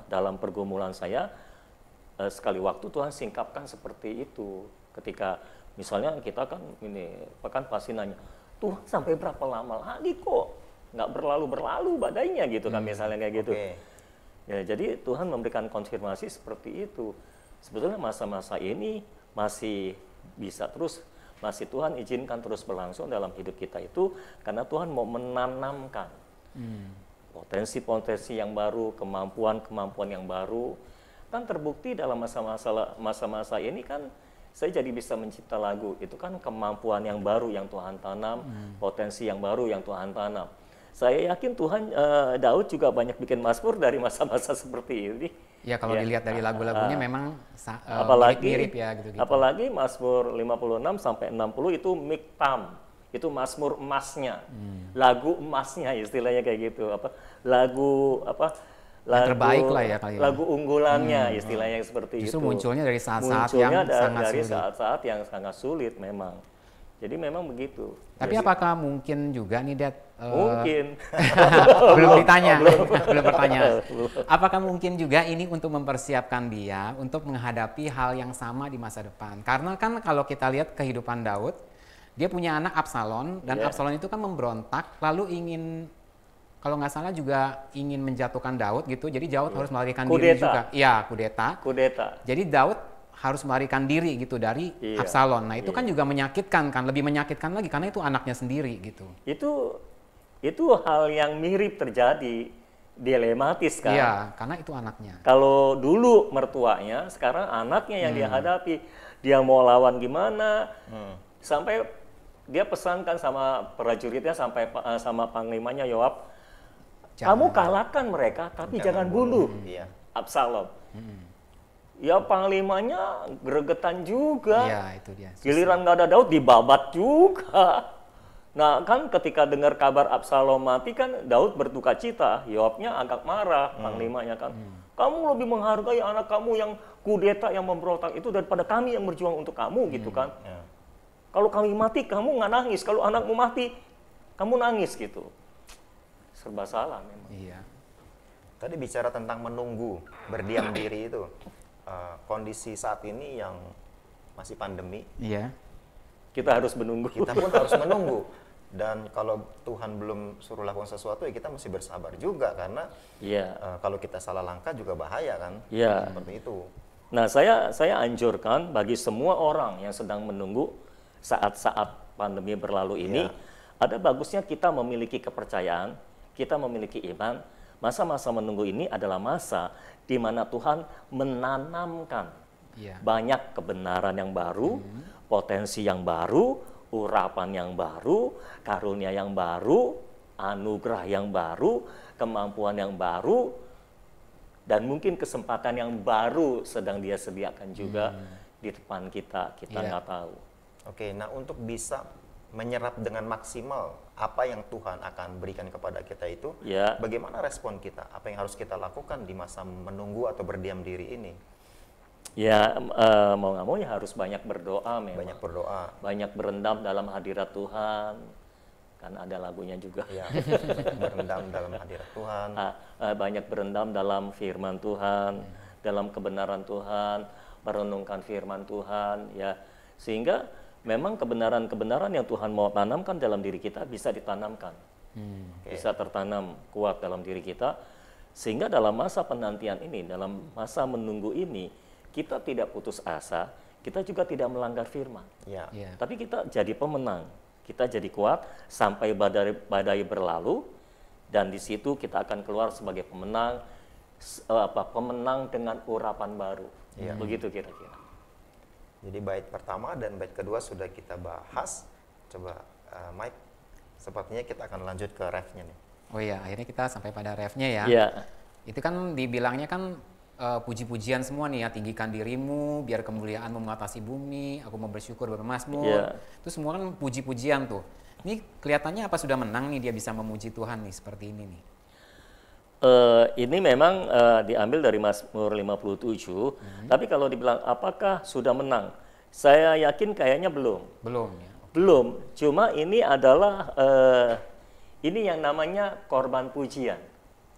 Speaker 3: dalam pergumulan saya sekali waktu Tuhan singkapkan seperti itu. Ketika misalnya kita kan pekan pasti nanya, Tuhan sampai berapa lama lagi kok nggak berlalu badainya gitu kan, misalnya kayak gitu.
Speaker 1: Oke.
Speaker 3: Ya, jadi Tuhan memberikan konfirmasi seperti itu. Sebetulnya masa-masa ini masih bisa terus, masih Tuhan izinkan terus berlangsung dalam hidup kita itu karena Tuhan mau menanamkan potensi-potensi yang baru, kemampuan-kemampuan yang baru. Kan terbukti dalam masa-masa ini kan saya jadi bisa mencipta lagu. Itu kan kemampuan yang baru yang Tuhan tanam, potensi yang baru yang Tuhan tanam. Saya yakin Tuhan, Daud juga banyak bikin mazmur dari masa-masa seperti ini.
Speaker 2: Ya kalau dilihat dari lagu-lagunya memang
Speaker 3: apalagi
Speaker 2: mirip ya gitu-gitu.
Speaker 3: Apalagi Mazmur 56 sampai 60 itu miktam. Itu mazmur emasnya. Lagu emasnya istilahnya kayak gitu. Lagu
Speaker 2: terbaik lah ya kali ya.
Speaker 3: Lagu unggulannya istilahnya seperti
Speaker 2: Justru
Speaker 3: itu.
Speaker 2: munculnya dari saat-saat yang sangat
Speaker 3: dari
Speaker 2: sulit.
Speaker 3: saat-saat yang sangat sulit memang. Jadi memang begitu.
Speaker 2: Tapi apakah mungkin juga nih, Dad?
Speaker 3: Mungkin.
Speaker 2: Belum ditanya, belum bertanya. Apakah mungkin juga ini untuk mempersiapkan dia untuk menghadapi hal yang sama di masa depan? Karena kan kalau kita lihat kehidupan Daud, dia punya anak Absalom, dan Absalom itu kan memberontak, lalu ingin, kalau nggak salah juga ingin menjatuhkan Daud gitu. Jadi Daud harus melarikan diri juga. Iya, kudeta. Jadi Daud harus melarikan diri gitu dari Absalom. Nah itu kan juga menyakitkan kan, lebih menyakitkan lagi karena itu anaknya sendiri gitu.
Speaker 3: Itu hal yang mirip terjadi, dilematis kan.
Speaker 2: Iya, karena itu anaknya.
Speaker 3: Kalau dulu mertuanya, sekarang anaknya yang dia hadapi. Dia mau lawan gimana, sampai dia pesankan sama prajuritnya, sampai sama panglimanya Yoab, kamu kalahkan mereka, tapi jangan bunuh Absalom. Ya panglimanya gregetan juga.
Speaker 2: Iya, itu dia.
Speaker 3: Giliran nggak ada Daud dibabat juga. Nah kan ketika dengar kabar Absalom mati kan Daud berduka cita. Yoabnya agak marah, panglimanya kan. Kamu lebih menghargai anak kamu yang kudeta, yang memberontak itu daripada kami yang berjuang untuk kamu gitu kan. Kalau kami mati kamu nggak nangis, kalau anakmu mati kamu nangis gitu. Serba salah memang.
Speaker 1: Iya. Tadi bicara tentang menunggu, berdiam diri itu. Kondisi saat ini yang masih pandemi,
Speaker 3: kita harus menunggu.
Speaker 1: Kita pun harus menunggu. Dan kalau Tuhan belum suruh lakukan sesuatu, ya kita mesti bersabar juga karena kalau kita salah langkah juga bahaya kan. Seperti itu.
Speaker 3: Nah, saya anjurkan bagi semua orang yang sedang menunggu saat-saat pandemi berlalu ini, ada bagusnya kita memiliki kepercayaan, kita memiliki iman. Masa-masa menunggu ini adalah masa di mana Tuhan menanamkan banyak kebenaran yang baru, potensi yang baru, urapan yang baru, karunia yang baru, anugerah yang baru, kemampuan yang baru, dan mungkin kesempatan yang baru sedang Dia sediakan juga di depan kita. Kita nggak tahu.
Speaker 1: Oke, nah untuk bisa menyerap dengan maksimal apa yang Tuhan akan berikan kepada kita itu, bagaimana respon kita? Apa yang harus kita lakukan di masa menunggu atau berdiam diri ini?
Speaker 3: Ya, mau nggak mau ya harus banyak berdoa memang.
Speaker 1: Banyak berdoa.
Speaker 3: Banyak berendam dalam hadirat Tuhan. Kan ada lagunya juga.
Speaker 1: Ya, berendam dalam hadirat Tuhan.
Speaker 3: Banyak berendam dalam firman Tuhan. dalam kebenaran Tuhan, merenungkan firman Tuhan, ya. Sehingga memang kebenaran-kebenaran yang Tuhan mau tanamkan dalam diri kita bisa ditanamkan. Bisa tertanam kuat dalam diri kita, sehingga dalam masa penantian ini, dalam masa menunggu ini, kita tidak putus asa, kita juga tidak melanggar firman.
Speaker 1: Ya.
Speaker 2: Ya.
Speaker 3: Tapi kita jadi pemenang, kita jadi kuat sampai badai berlalu, dan di situ kita akan keluar sebagai pemenang, pemenang dengan urapan baru. Begitu kira-kira.
Speaker 1: Jadi bait pertama dan bait kedua sudah kita bahas. Coba Mike, sepertinya kita akan lanjut ke refnya nih.
Speaker 2: Oh iya, akhirnya kita sampai pada refnya ya.
Speaker 3: Iya.
Speaker 2: Itu kan dibilangnya kan puji-pujian semua nih ya, tinggikan dirimu biar kemuliaanmu mengatasi bumi, aku mau bersyukur bermazmur.
Speaker 3: Iya.
Speaker 2: Itu semua kan puji-pujian tuh. Ini kelihatannya apa sudah menang nih dia bisa memuji Tuhan nih seperti ini nih.
Speaker 3: Ini memang diambil dari Mazmur 57, tapi kalau dibilang apakah sudah menang, saya yakin kayaknya belum.
Speaker 2: Belum ya.
Speaker 3: Belum, cuma ini adalah ini yang namanya korban pujian.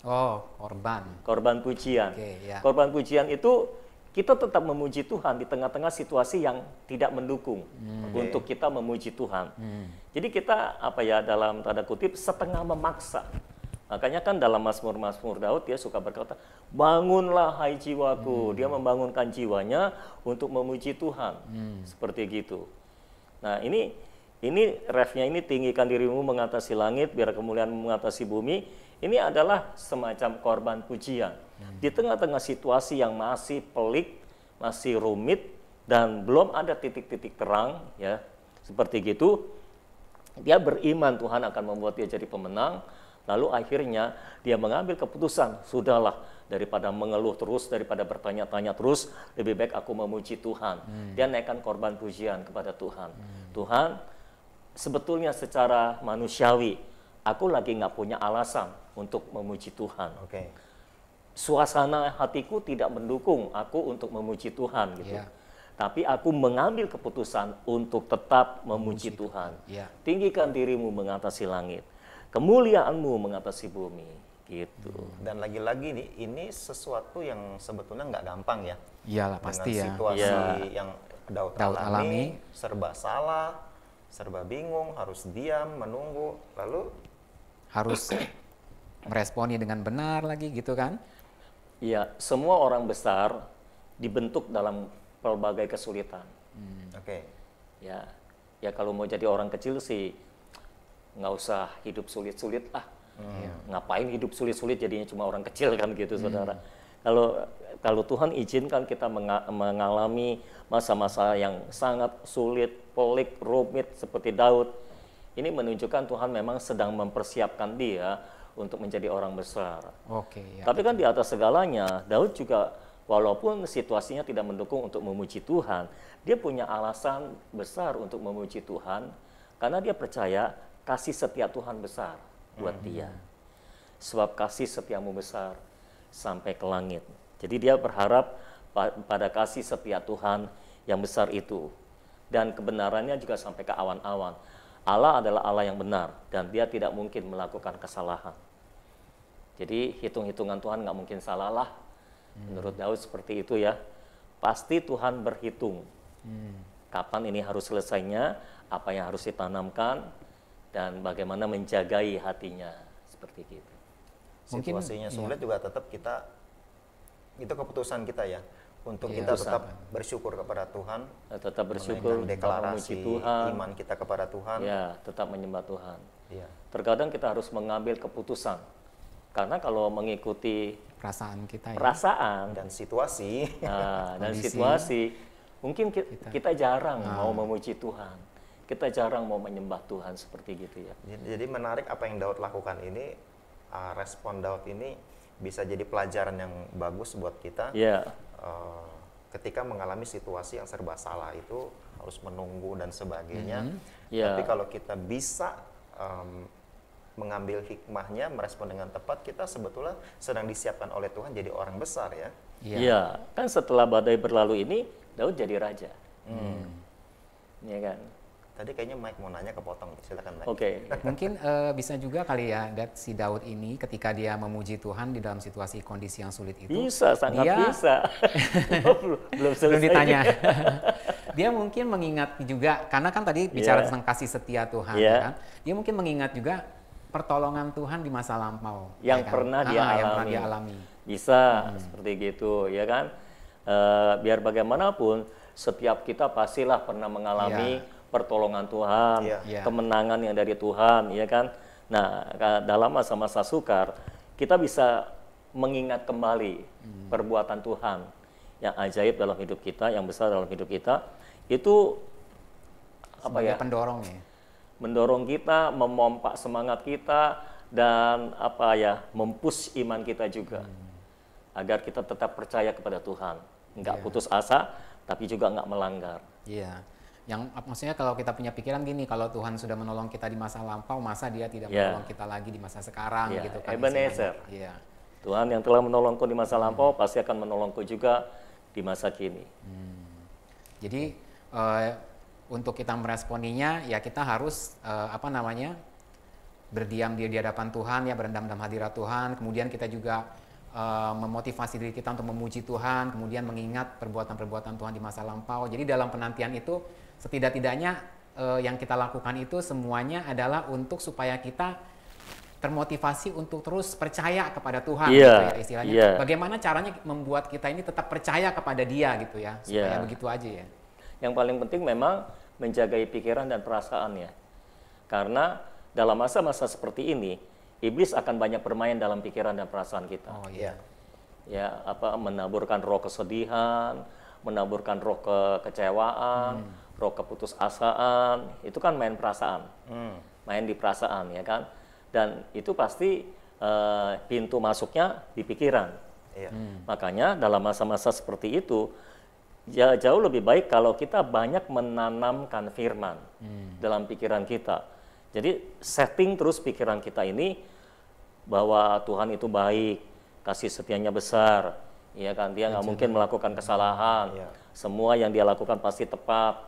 Speaker 2: Oh, korban.
Speaker 3: Korban pujian.
Speaker 2: Oke, ya.
Speaker 3: Korban pujian itu kita tetap memuji Tuhan di tengah-tengah situasi yang tidak mendukung untuk kita memuji Tuhan. Jadi kita dalam tanda kutip setengah memaksa. Makanya kan dalam Mazmur-Mazmur Daud dia suka berkata, bangunlah hai jiwaku. Dia membangunkan jiwanya untuk memuji Tuhan. Seperti gitu. Nah ini refnya ini, tinggikan dirimu mengatasi langit, biar kemuliaanmu mengatasi bumi. Ini adalah semacam korban pujian. Di tengah-tengah situasi yang masih pelik, masih rumit, dan belum ada titik-titik terang, ya seperti gitu. Dia beriman Tuhan akan membuat dia jadi pemenang. Lalu akhirnya dia mengambil keputusan, sudahlah daripada mengeluh terus, daripada bertanya-tanya terus, lebih baik aku memuji Tuhan. Dia naikkan korban pujian kepada Tuhan. Tuhan, sebetulnya secara manusiawi, aku lagi nggak punya alasan untuk memuji Tuhan. Suasana hatiku tidak mendukung aku untuk memuji Tuhan gitu. Tapi aku mengambil keputusan untuk tetap memuji Tuhan. Tinggikan dirimu mengatasi langit, kemuliaanmu mengatasi bumi, gitu.
Speaker 1: Dan lagi-lagi nih, ini sesuatu yang sebetulnya nggak gampang ya.
Speaker 2: Iyalah pasti ya.
Speaker 1: Dengan situasi yang Daud alami,
Speaker 2: alami,
Speaker 1: serba salah, serba bingung, harus diam, menunggu, lalu
Speaker 2: harus meresponi dengan benar lagi gitu kan.
Speaker 3: Iya, semua orang besar dibentuk dalam pelbagai kesulitan. Ya kalau mau jadi orang kecil sih nggak usah hidup sulit-sulit lah. Ngapain hidup sulit-sulit, jadinya cuma orang kecil kan gitu, saudara. Kalau Tuhan izinkan kita mengalami masa-masa yang sangat sulit, pelik, rumit seperti Daud, ini menunjukkan Tuhan memang sedang mempersiapkan dia untuk menjadi orang besar. Tapi kan di atas segalanya, Daud juga walaupun situasinya tidak mendukung untuk memuji Tuhan, dia punya alasan besar untuk memuji Tuhan karena dia percaya kasih setia Tuhan besar buat dia. Sebab kasih setiamu besar sampai ke langit. Jadi dia berharap pada kasih setia Tuhan yang besar itu. Dan kebenarannya juga sampai ke awan-awan. Allah adalah Allah yang benar dan dia tidak mungkin melakukan kesalahan. Jadi hitung-hitungan Tuhan nggak mungkin salah lah. Menurut Daud seperti itu ya. Pasti Tuhan berhitung. Kapan ini harus selesainya, apa yang harus ditanamkan, dan bagaimana menjagai hatinya, seperti itu.
Speaker 1: Situasinya sulit juga tetap kita, itu keputusan kita ya, untuk kita tetap bersyukur kepada Tuhan,
Speaker 3: tetap bersyukur,
Speaker 1: deklarasi
Speaker 3: Tuhan,
Speaker 1: iman kita kepada Tuhan,
Speaker 3: ya tetap menyembah Tuhan.
Speaker 1: Terkadang
Speaker 3: kita harus mengambil keputusan, karena kalau mengikuti
Speaker 2: perasaan kita,
Speaker 1: dan situasi,
Speaker 3: mungkin kita jarang mau memuji Tuhan. Kita jarang mau menyembah Tuhan seperti gitu ya.
Speaker 1: Jadi menarik apa yang Daud lakukan ini, respon Daud ini bisa jadi pelajaran yang bagus buat kita. Ketika mengalami situasi yang serba salah itu harus menunggu dan sebagainya. Tapi kalau kita bisa mengambil hikmahnya, merespon dengan tepat, kita sebetulnya sedang disiapkan oleh Tuhan jadi orang besar ya.
Speaker 3: Iya, kan setelah badai berlalu ini Daud jadi raja. Ya kan?
Speaker 1: Tadi kayaknya Mike mau nanya kepotong, silakan Mike.
Speaker 3: Oke.
Speaker 2: Mungkin bisa juga kali ya, si Daud ini ketika dia memuji Tuhan di dalam situasi kondisi yang sulit itu.
Speaker 3: Bisa, sangat
Speaker 2: dia,
Speaker 3: bisa. belum selesai.
Speaker 2: Belum ditanya. Dia mungkin mengingat juga, karena kan tadi bicara
Speaker 3: Yeah.
Speaker 2: tentang kasih setia Tuhan,
Speaker 3: Yeah.
Speaker 2: kan? Dia mungkin mengingat juga pertolongan Tuhan di masa lampau.
Speaker 3: Yang
Speaker 2: ya kan?
Speaker 3: pernah dia alami.
Speaker 2: Yang pernah dia alami.
Speaker 3: Bisa seperti gitu, ya kan? Biar bagaimanapun, setiap kita pastilah pernah mengalami pertolongan Tuhan, kemenangan yang dari Tuhan, ya kan? Nah, dalam masa-masa sukar, kita bisa mengingat kembali perbuatan Tuhan yang ajaib dalam hidup kita, yang besar dalam hidup kita, itu apa
Speaker 2: Sebagai
Speaker 3: ya?
Speaker 2: pendorong ya.
Speaker 3: Mendorong kita, memompak semangat kita, dan apa ya, mempush iman kita juga, agar kita tetap percaya kepada Tuhan, nggak putus asa, tapi juga nggak melanggar.
Speaker 2: Iya. Yang maksudnya kalau kita punya pikiran gini, kalau Tuhan sudah menolong kita di masa lampau, masa Dia tidak menolong kita lagi di masa sekarang, gitu kan?
Speaker 3: Ebenezer.
Speaker 2: Iya.
Speaker 3: Tuhan yang telah menolongku di masa lampau pasti akan menolongku juga di masa kini.
Speaker 2: Jadi untuk kita meresponinya, ya kita harus berdiam di hadapan Tuhan, ya berendam dalam hadirat Tuhan. Kemudian kita juga memotivasi diri kita untuk memuji Tuhan, kemudian mengingat perbuatan-perbuatan Tuhan di masa lampau. Jadi dalam penantian itu setidak-tidaknya yang kita lakukan itu semuanya adalah untuk supaya kita termotivasi untuk terus percaya kepada Tuhan, gitu ya istilahnya. Bagaimana caranya membuat kita ini tetap percaya kepada Dia gitu ya, supaya begitu aja ya.
Speaker 3: Yang paling penting memang menjaga pikiran dan perasaannya. Karena dalam masa-masa seperti ini, iblis akan banyak bermain dalam pikiran dan perasaan kita.
Speaker 2: Oh iya.
Speaker 3: Ya, menaburkan roh kesedihan, menaburkan roh kekecewaan, roh keputusasaan, itu kan main perasaan. Main di perasaan, ya kan? Dan itu pasti pintu masuknya di pikiran. Makanya dalam masa-masa seperti itu, ya jauh lebih baik kalau kita banyak menanamkan firman dalam pikiran kita. Jadi setting terus pikiran kita ini bahwa Tuhan itu baik, kasih setianya besar, ya kan? Dia nggak mungkin melakukan kesalahan. Semua yang dia lakukan pasti tepat.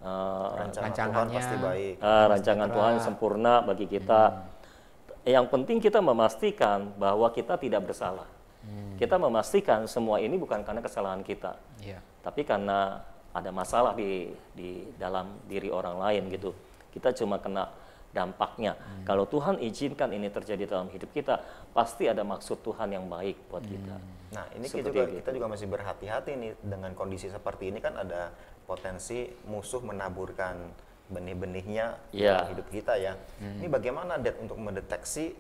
Speaker 1: Rancangan Tuhan pasti baik.
Speaker 3: Rancangan Tuhan sempurna bagi kita. Yang penting kita memastikan bahwa kita tidak bersalah. Kita memastikan semua ini bukan karena kesalahan kita, tapi karena ada masalah di dalam diri orang lain gitu. Kita cuma kena dampaknya. Kalau Tuhan izinkan ini terjadi dalam hidup kita, pasti ada maksud Tuhan yang baik buat kita.
Speaker 1: Nah, ini kita juga masih berhati-hati nih dengan kondisi seperti ini, kan ada potensi musuh menaburkan benih-benihnya dalam hidup kita ya. Ini bagaimana untuk mendeteksi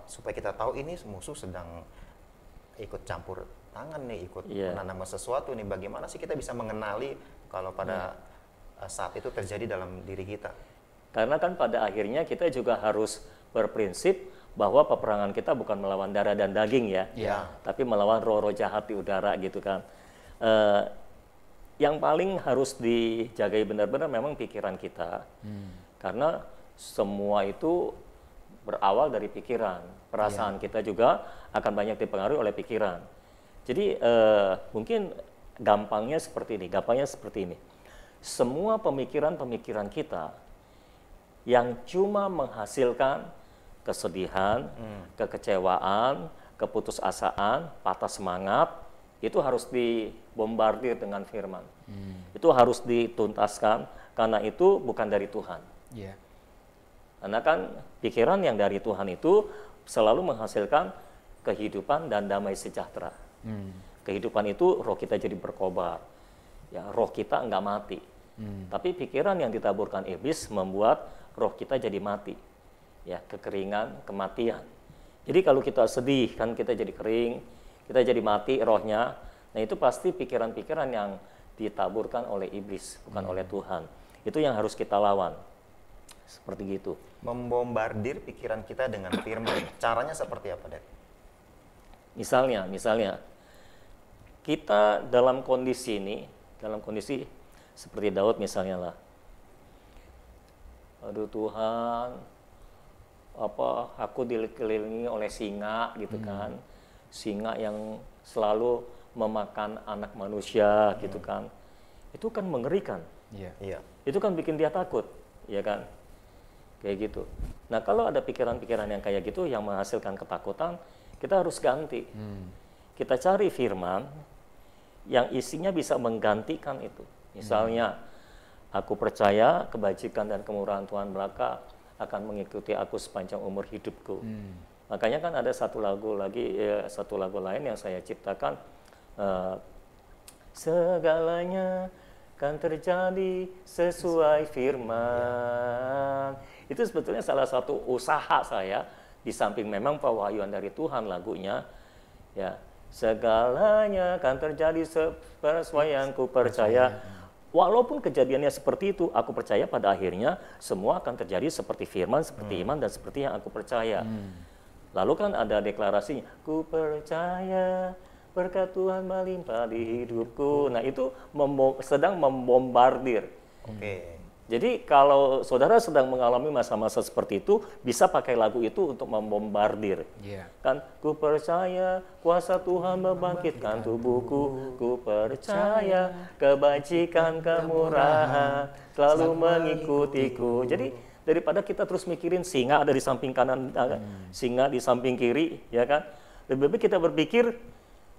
Speaker 1: supaya kita tahu ini musuh sedang ikut campur tangan nih, ikut menanam sesuatu nih. Bagaimana sih kita bisa mengenali kalau pada saat itu terjadi dalam diri kita?
Speaker 3: Karena kan pada akhirnya kita juga harus berprinsip bahwa peperangan kita bukan melawan darah dan daging ya, tapi melawan roh-roh jahat di udara gitu kan. Yang paling harus dijagai benar-benar memang pikiran kita, karena semua itu berawal dari pikiran. Perasaan kita juga akan banyak dipengaruhi oleh pikiran. Jadi mungkin gampangnya seperti ini. Semua pemikiran-pemikiran kita yang cuma menghasilkan kesedihan, kekecewaan, keputusasaan, patah semangat, itu harus dibombardir dengan firman. Itu harus dituntaskan, karena itu bukan dari Tuhan. Karena kan pikiran yang dari Tuhan itu selalu menghasilkan kehidupan dan damai sejahtera. Kehidupan itu roh kita jadi berkobar, ya, roh kita enggak mati. Tapi pikiran yang ditaburkan iblis membuat roh kita jadi mati, ya, kekeringan, kematian. Jadi kalau kita sedih kan kita jadi kering, kita jadi mati rohnya. Nah itu pasti pikiran-pikiran yang ditaburkan oleh iblis, bukan oleh Tuhan. Itu yang harus kita lawan. Seperti gitu.
Speaker 1: Membombardir pikiran kita dengan firman. Caranya seperti apa, Dad?
Speaker 3: Misalnya kita dalam kondisi seperti Daud misalnya lah. Aduh Tuhan, aku dikelilingi oleh singa gitu kan. Singa yang selalu memakan anak manusia gitu kan. Itu kan mengerikan.
Speaker 2: Iya.
Speaker 1: Iya.
Speaker 3: Itu kan bikin dia takut, ya kan? Kayak gitu. Nah, kalau ada pikiran-pikiran yang kayak gitu yang menghasilkan ketakutan, kita harus ganti. Kita cari firman yang isinya bisa menggantikan itu. Misalnya, aku percaya kebajikan dan kemurahan Tuhan belaka akan mengikuti aku sepanjang umur hidupku. Makanya kan ada satu lagu lain yang saya ciptakan, segalanya kan terjadi sesuai firman. Itu sebetulnya salah satu usaha saya, di samping memang pewahyuan dari Tuhan lagunya, ya, segalanya kan terjadi sesuai yang ku percaya. Walaupun kejadiannya seperti itu, aku percaya pada akhirnya semua akan terjadi seperti firman, seperti iman, dan seperti yang aku percaya. Lalu kan ada deklarasinya, ku percaya berkat Tuhan melimpah di hidupku. Nah, itu sedang membombardir.
Speaker 1: Oke.
Speaker 3: Jadi kalau saudara sedang mengalami masa-masa seperti itu, bisa pakai lagu itu untuk membombardir. Kan, ku percaya kuasa Tuhan membangkitkan tubuhku, ku percaya kebajikan kemurahan selalu mengikutiku. Jadi daripada kita terus mikirin singa ada di samping kanan, singa di samping kiri, ya kan? Lebih baik kita berpikir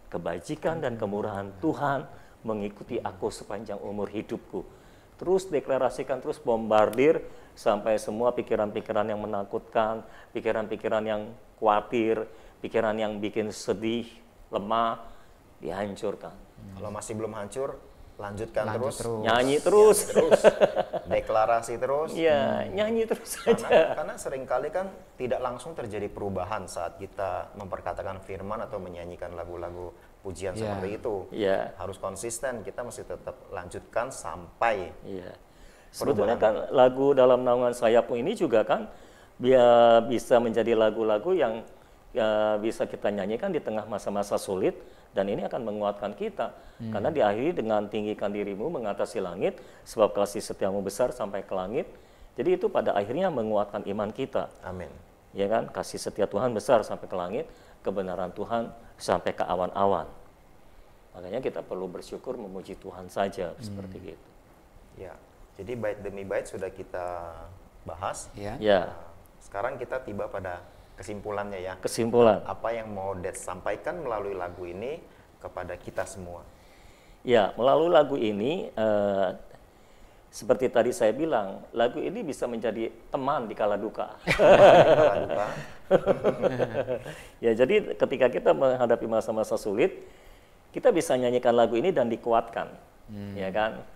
Speaker 3: kebajikan dan kemurahan Tuhan mengikuti aku sepanjang umur hidupku. Terus deklarasikan, terus bombardir sampai semua pikiran-pikiran yang menakutkan, pikiran-pikiran yang khawatir, pikiran yang bikin sedih, lemah, dihancurkan.
Speaker 1: Kalau masih belum hancur, lanjutkan terus.
Speaker 3: Nyanyi terus.
Speaker 1: Deklarasi terus.
Speaker 3: Iya, nyanyi terus saja.
Speaker 1: Karena seringkali kan tidak langsung terjadi perubahan saat kita memperkatakan firman atau menyanyikan lagu-lagu pujian seperti itu. Harus konsisten, kita mesti tetap lanjutkan sampai.
Speaker 3: Sebetulnya kan lagu dalam naungan sayapmu ini juga kan bisa menjadi lagu-lagu yang bisa kita nyanyikan di tengah masa-masa sulit, dan ini akan menguatkan kita. Karena diakhiri dengan tinggikan dirimu mengatasi langit, sebab kasih setiamu besar sampai ke langit. Jadi itu pada akhirnya menguatkan iman kita.
Speaker 1: Amin.
Speaker 3: Ya kan, kasih setia Tuhan besar sampai ke langit, kebenaran Tuhan sampai ke awan-awan. Makanya kita perlu bersyukur memuji Tuhan saja, seperti gitu.
Speaker 1: Ya, jadi bait demi bait sudah kita bahas. Sekarang kita tiba pada kesimpulannya ya.
Speaker 3: Kesimpulan.
Speaker 1: Apa yang mau Dad sampaikan melalui lagu ini kepada kita semua?
Speaker 3: Ya, melalui lagu ini, seperti tadi saya bilang, lagu ini bisa menjadi teman di kala duka. Ya, jadi ketika kita menghadapi masa-masa sulit, kita bisa nyanyikan lagu ini dan dikuatkan, ya kan?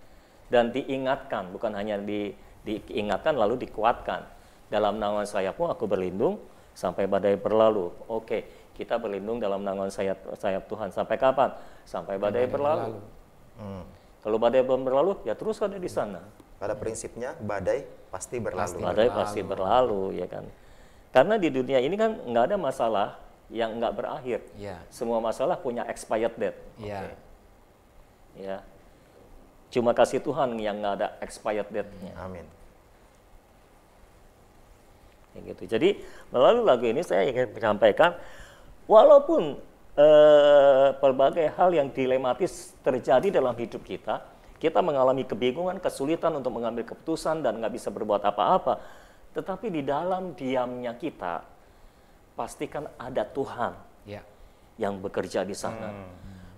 Speaker 3: Dan diingatkan, bukan hanya diingatkan lalu dikuatkan. Dalam naungan sayapmu aku berlindung sampai badai berlalu. Oke, kita berlindung dalam naungan sayap Tuhan sampai kapan? Sampai badai berlalu. Kalau badai belum berlalu, ya terus ada di sana.
Speaker 1: Pada prinsipnya badai pasti berlalu.
Speaker 3: Badai pasti berlalu, ya kan? Karena di dunia ini kan nggak ada masalah yang nggak berakhir. Semua masalah punya expired date. Ya. Cuma kasih Tuhan yang nggak ada expired date-nya.
Speaker 1: Amin.
Speaker 3: Gitu. Jadi melalui lagu ini saya ingin menyampaikan, walaupun pelbagai hal yang dilematis terjadi dalam hidup kita, kita mengalami kebingungan, kesulitan untuk mengambil keputusan dan nggak bisa berbuat apa-apa, tetapi di dalam diamnya kita, pastikan ada Tuhan yang bekerja di sana.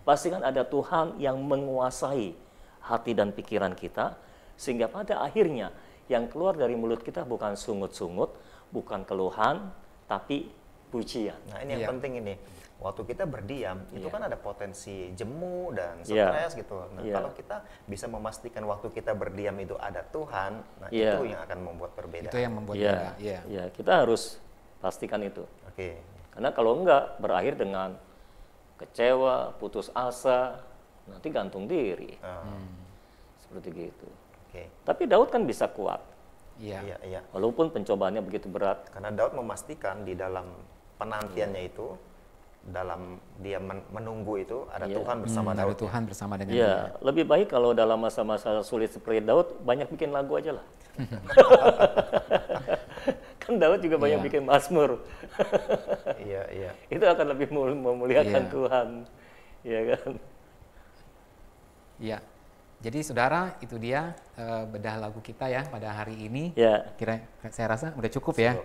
Speaker 3: Pastikan ada Tuhan yang menguasai hati dan pikiran kita, sehingga pada akhirnya yang keluar dari mulut kita bukan sungut-sungut, bukan keluhan, tapi pujian.
Speaker 1: Nah, ini yang penting ini. Waktu kita berdiam, itu kan ada potensi jemu dan stres gitu. Nah, kalau kita bisa memastikan waktu kita berdiam itu ada Tuhan, nah itu yang akan membuat perbedaan.
Speaker 2: Itu yang membuat beda.
Speaker 3: Ya, kita harus pastikan itu. Karena kalau enggak, berakhir dengan kecewa, putus asa, nanti gantung diri. Seperti gitu. Tapi Daud kan bisa kuat. Walaupun pencobaannya begitu berat.
Speaker 1: Karena Daud memastikan di dalam penantiannya itu, dalam dia menunggu itu ada Tuhan bersama Daud.
Speaker 2: Ada Tuhan bersama dengan dia.
Speaker 3: Lebih baik kalau dalam masa-masa sulit seperti Daud banyak bikin lagu aja lah. Kan Daud juga banyak bikin mazmur. Itu akan lebih memuliakan Tuhan. Iya kan?
Speaker 2: Iya. Jadi saudara, itu dia bedah lagu kita ya pada hari ini.
Speaker 3: Ya.
Speaker 2: Saya rasa udah cukup ya.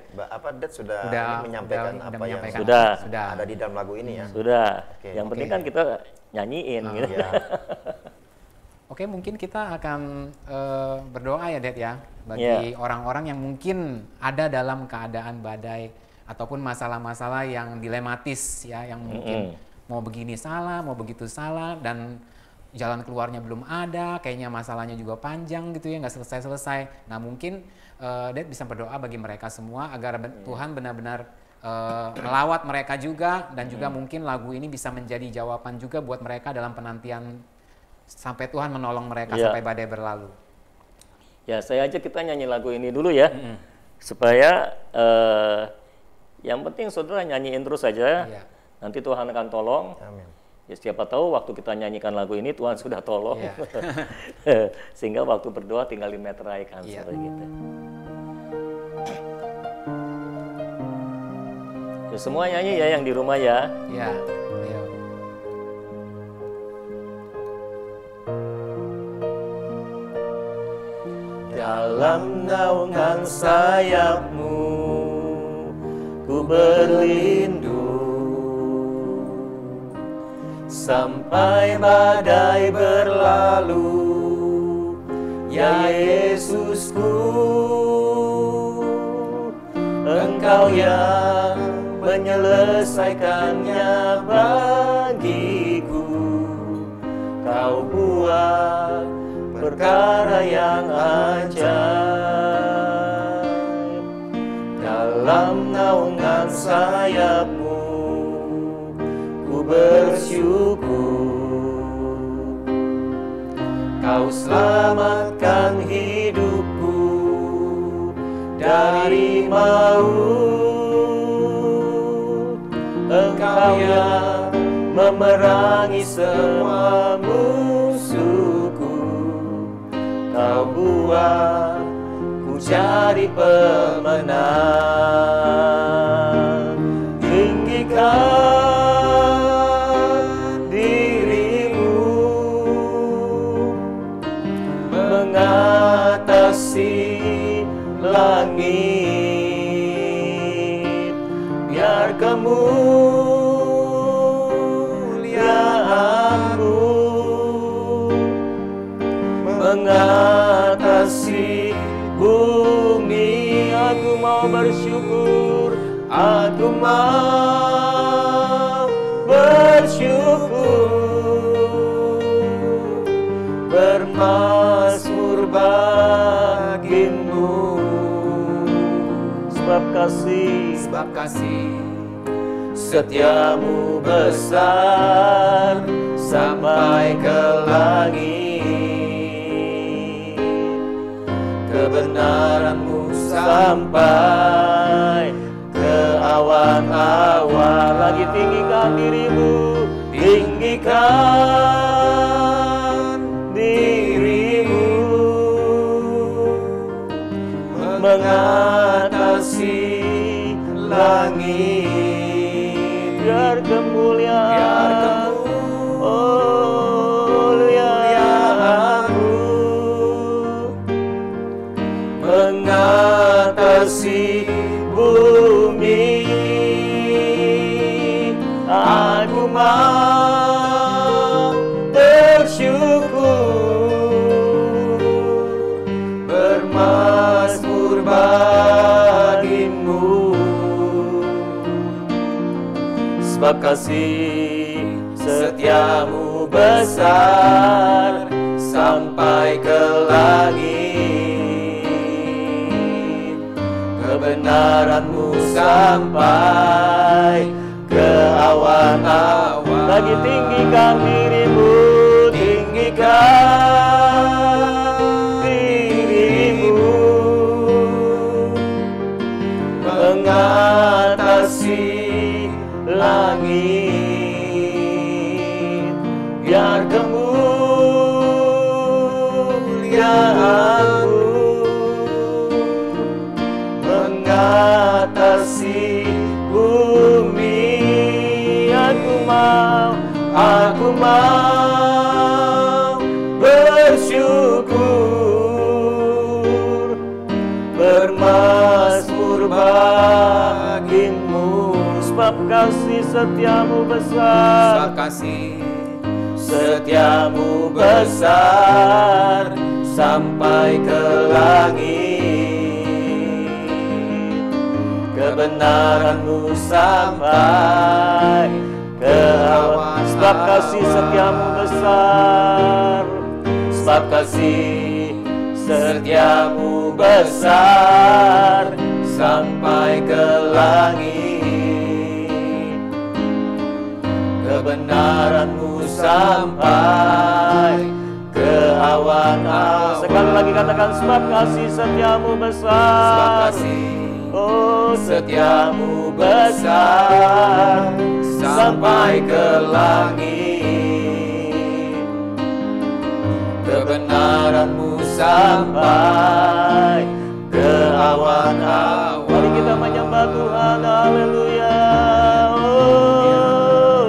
Speaker 1: Dad sudah menyampaikan apa yang
Speaker 3: sudah
Speaker 1: ada di dalam lagu ini ya.
Speaker 3: Sudah.
Speaker 1: Oke,
Speaker 3: Yang penting kan kita nyanyiin gitu.
Speaker 1: Ya.
Speaker 2: Oke, mungkin kita akan berdoa ya Dad ya, bagi orang-orang yang mungkin ada dalam keadaan badai ataupun masalah-masalah yang dilematis ya, yang mungkin mau begini salah, mau begitu salah, dan jalan keluarnya belum ada, kayaknya masalahnya juga panjang gitu ya, nggak selesai-selesai. Nah mungkin Dad bisa berdoa bagi mereka semua agar Tuhan benar-benar melawat mereka juga, dan juga mungkin lagu ini bisa menjadi jawaban juga buat mereka dalam penantian sampai Tuhan menolong mereka sampai badai berlalu.
Speaker 3: Ya, saya ajak kita nyanyi lagu ini dulu ya, supaya yang penting saudara nyanyiin terus saja, nanti Tuhan akan tolong.
Speaker 1: Amin.
Speaker 3: Ya, siapa tahu waktu kita nyanyikan lagu ini Tuhan sudah tolong, sehingga waktu berdoa tinggal dimeteraikan seperti gitu. Ya, semua nyanyi ya yang di rumah ya.
Speaker 2: Ya, ayo.
Speaker 3: Dalam naungan sayap-Mu ku berlindung sampai badai berlalu, ya Yesusku. Engkau yang menyelesaikannya bagiku. Kau buat perkara yang ajaib. Dalam naungan sayap-Mu ku bersyukur. Kau selamatkan hidupku dari maut. Engkau yang memerangi semua musuhku. Kau buat ku jadi pemenang. Tinggikan dirimu mengatasi langit, biar kemuliaan-Mu mengatasi bumi. Aku mau bersyukur, aku mau bersyukur, bermazmur bagi-Mu. Sebab kasih setia-Mu besar sampai ke langit. Kebenaran-Mu sampai ke awan-awan. Lagi tinggikan dirimu, tinggikan dirimu mengatasi langit, biar kemuliaan-Mu mengatasi bumi. Aku mau bersyukur, bermazmur bagi-Mu. Sebab kasih setia-Mu besar sampai ke langit. Kebenaran-Mu sampai ke awan-awan. Lagi tinggikan dirimu, tinggikan dirimu mengatasi langit, biar kemuliaan-Mu mengatasi bumi. Aku mau bersyukur, bagimu, sebab kasih setiamu besar,
Speaker 2: Sebab kasih
Speaker 3: setiamu besar sampai ke langit, kebenaranmu sampai ke awan. Sebab kasih setiamu besar, sebab kasih setiamu besar sampai ke langit, kebenaranmu sampai ke awan-awan. Sekali lagi katakan, sebab kasih setiamu besar,
Speaker 2: Sebab kasih
Speaker 3: oh setiamu besar sampai ke langit, kebenaranmu sampai ke awan-awan. Mari kita menyembah Tuhan, haleluya. Oh,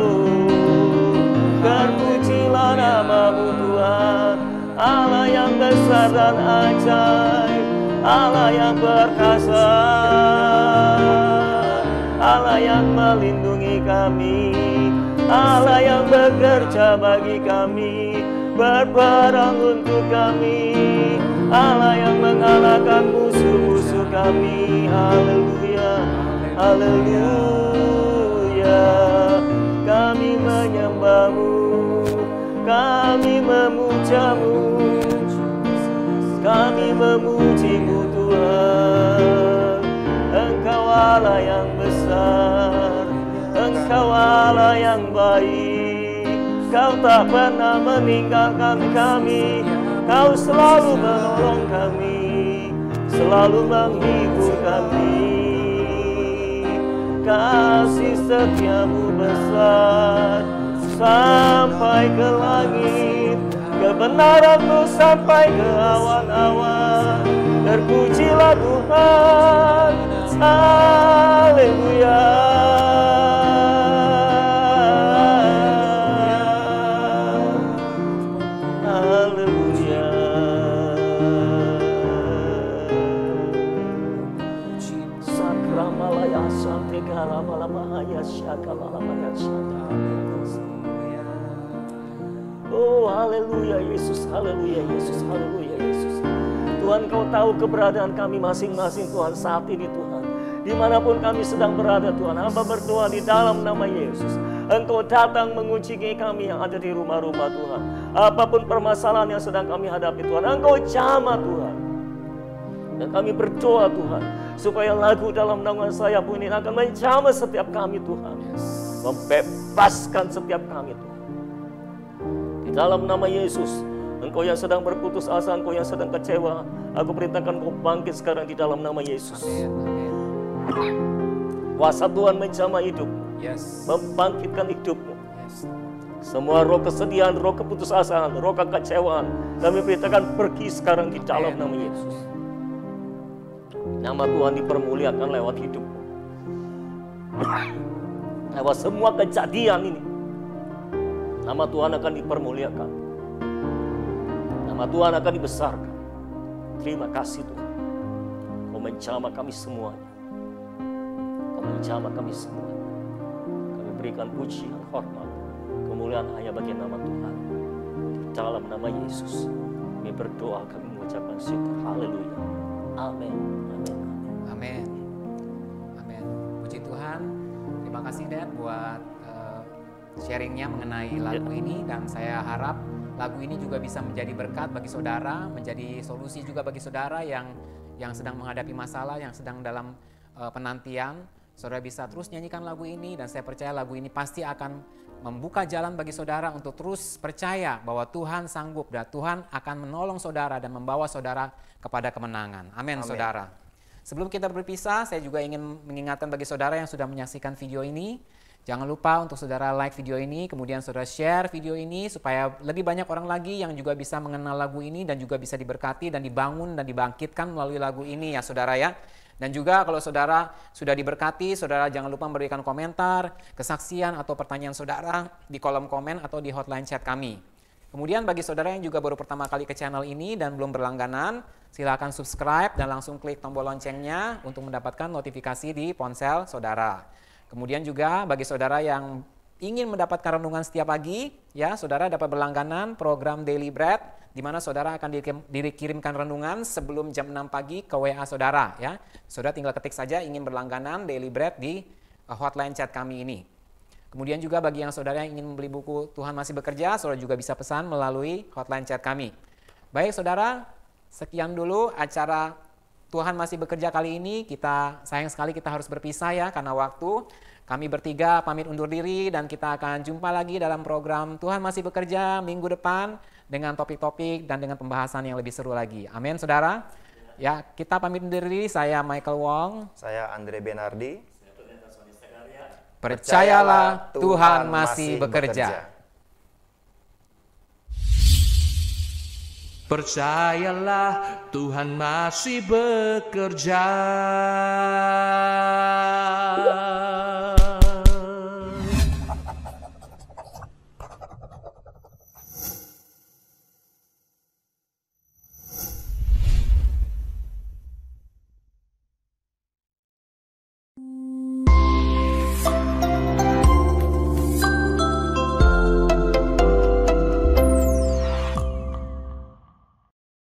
Speaker 3: terpujilah namamu Tuhan, Allah yang besar dan ajaib, Allah yang perkasa, Allah yang melindungi kami, Allah yang bekerja bagi kami, berperang untuk kami, Allah yang mengalahkan musuh-musuh kami. Haleluya, haleluya. Kami menyembahmu, kami memujamu, kami memujimu Tuhan. Engkau Allah yang besar, Engkau Allah yang baik, Kau tak pernah meninggalkan kami, Kau selalu menolong kami, selalu menghibur kami. Kasih setiamu besar sampai ke langit, kebenaranmu sampai ke awan-awan. Terpujilah Tuhan, haleluya. Haleluya. Sakramalaya santegara malamahaya syakalamaya syata. Oh haleluya Yesus, haleluya Yesus, haleluya Yesus. Tuhan, Kau tahu keberadaan kami masing-masing Tuhan saat ini Tuhan. Dimanapun kami sedang berada Tuhan, hamba berdoa di dalam nama Yesus. Engkau datang mengunjungi kami yang ada di rumah-rumah Tuhan. Apapun permasalahan yang sedang kami hadapi Tuhan, Engkau jamah Tuhan. Dan kami berdoa Tuhan, supaya lagu dalam naungan sayap-Mu ini akan menjamah setiap kami Tuhan. Membebaskan setiap kami Tuhan. Di dalam nama Yesus, Engkau yang sedang berputus asa, Engkau yang sedang kecewa, aku perintahkan Kau bangkit sekarang di dalam nama Yesus. Kuasa Tuhan menjamah hidup, membangkitkan hidupmu. Semua roh kesedihan, roh keputusasaan, roh kekecewaan, kami perintahkan pergi sekarang di dalam nama Yesus. Nama Tuhan dipermuliakan lewat hidupmu. Lewat semua kejadian ini, nama Tuhan akan dipermuliakan. Nama Tuhan akan dibesarkan. Terima kasih Tuhan. Kau menjamah kami semuanya. Kau menjamah kami semuanya. Kami berikan pujian, hormat, kemuliaan hanya bagi nama Tuhan. Di dalam nama Yesus, kami berdoa, kami mengucapkan syukur. Haleluya. Amin. Amin.
Speaker 2: Amin. Amin. Puji Tuhan. Terima kasih Dad buat sharingnya mengenai lagu ini, dan saya harap lagu ini juga bisa menjadi berkat bagi saudara, menjadi solusi juga bagi saudara yang sedang menghadapi masalah, yang sedang dalam penantian. Saudara bisa terus nyanyikan lagu ini, dan saya percaya lagu ini pasti akan membuka jalan bagi saudara untuk terus percaya bahwa Tuhan sanggup dan Tuhan akan menolong saudara dan membawa saudara kepada kemenangan. Amin, saudara. Sebelum kita berpisah, saya juga ingin mengingatkan bagi saudara yang sudah menyaksikan video ini, jangan lupa untuk saudara like video ini, kemudian saudara share video ini supaya lebih banyak orang lagi yang juga bisa mengenal lagu ini dan juga bisa diberkati dan dibangun dan dibangkitkan melalui lagu ini ya saudara ya. Dan juga kalau saudara sudah diberkati, saudara jangan lupa memberikan komentar, kesaksian atau pertanyaan saudara di kolom komen atau di hotline chat kami. Kemudian bagi saudara yang juga baru pertama kali ke channel ini dan belum berlangganan, silakan subscribe dan langsung klik tombol loncengnya untuk mendapatkan notifikasi di ponsel saudara. Kemudian juga bagi saudara yang ingin mendapatkan renungan setiap pagi, ya saudara dapat berlangganan program Daily Bread, di mana saudara akan dikirimkan renungan sebelum jam 6 pagi ke WA saudara. Ya, saudara tinggal ketik saja ingin berlangganan Daily Bread di hotline chat kami ini. Kemudian juga bagi yang saudara yang ingin membeli buku Tuhan Masih Bekerja, saudara juga bisa pesan melalui hotline chat kami. Baik saudara, sekian dulu acara Tuhan Masih Bekerja kali ini. Sayang sekali kita harus berpisah ya karena waktu. Kami bertiga pamit undur diri dan kita akan jumpa lagi dalam program Tuhan Masih Bekerja minggu depan dengan topik-topik dan dengan pembahasan yang lebih seru lagi. Amin saudara. Ya, kita pamit undur diri. Saya Michael Wong.
Speaker 1: Saya Andre Benardi.
Speaker 2: Percayalah Tuhan masih bekerja.
Speaker 4: Percayalah Tuhan masih bekerja.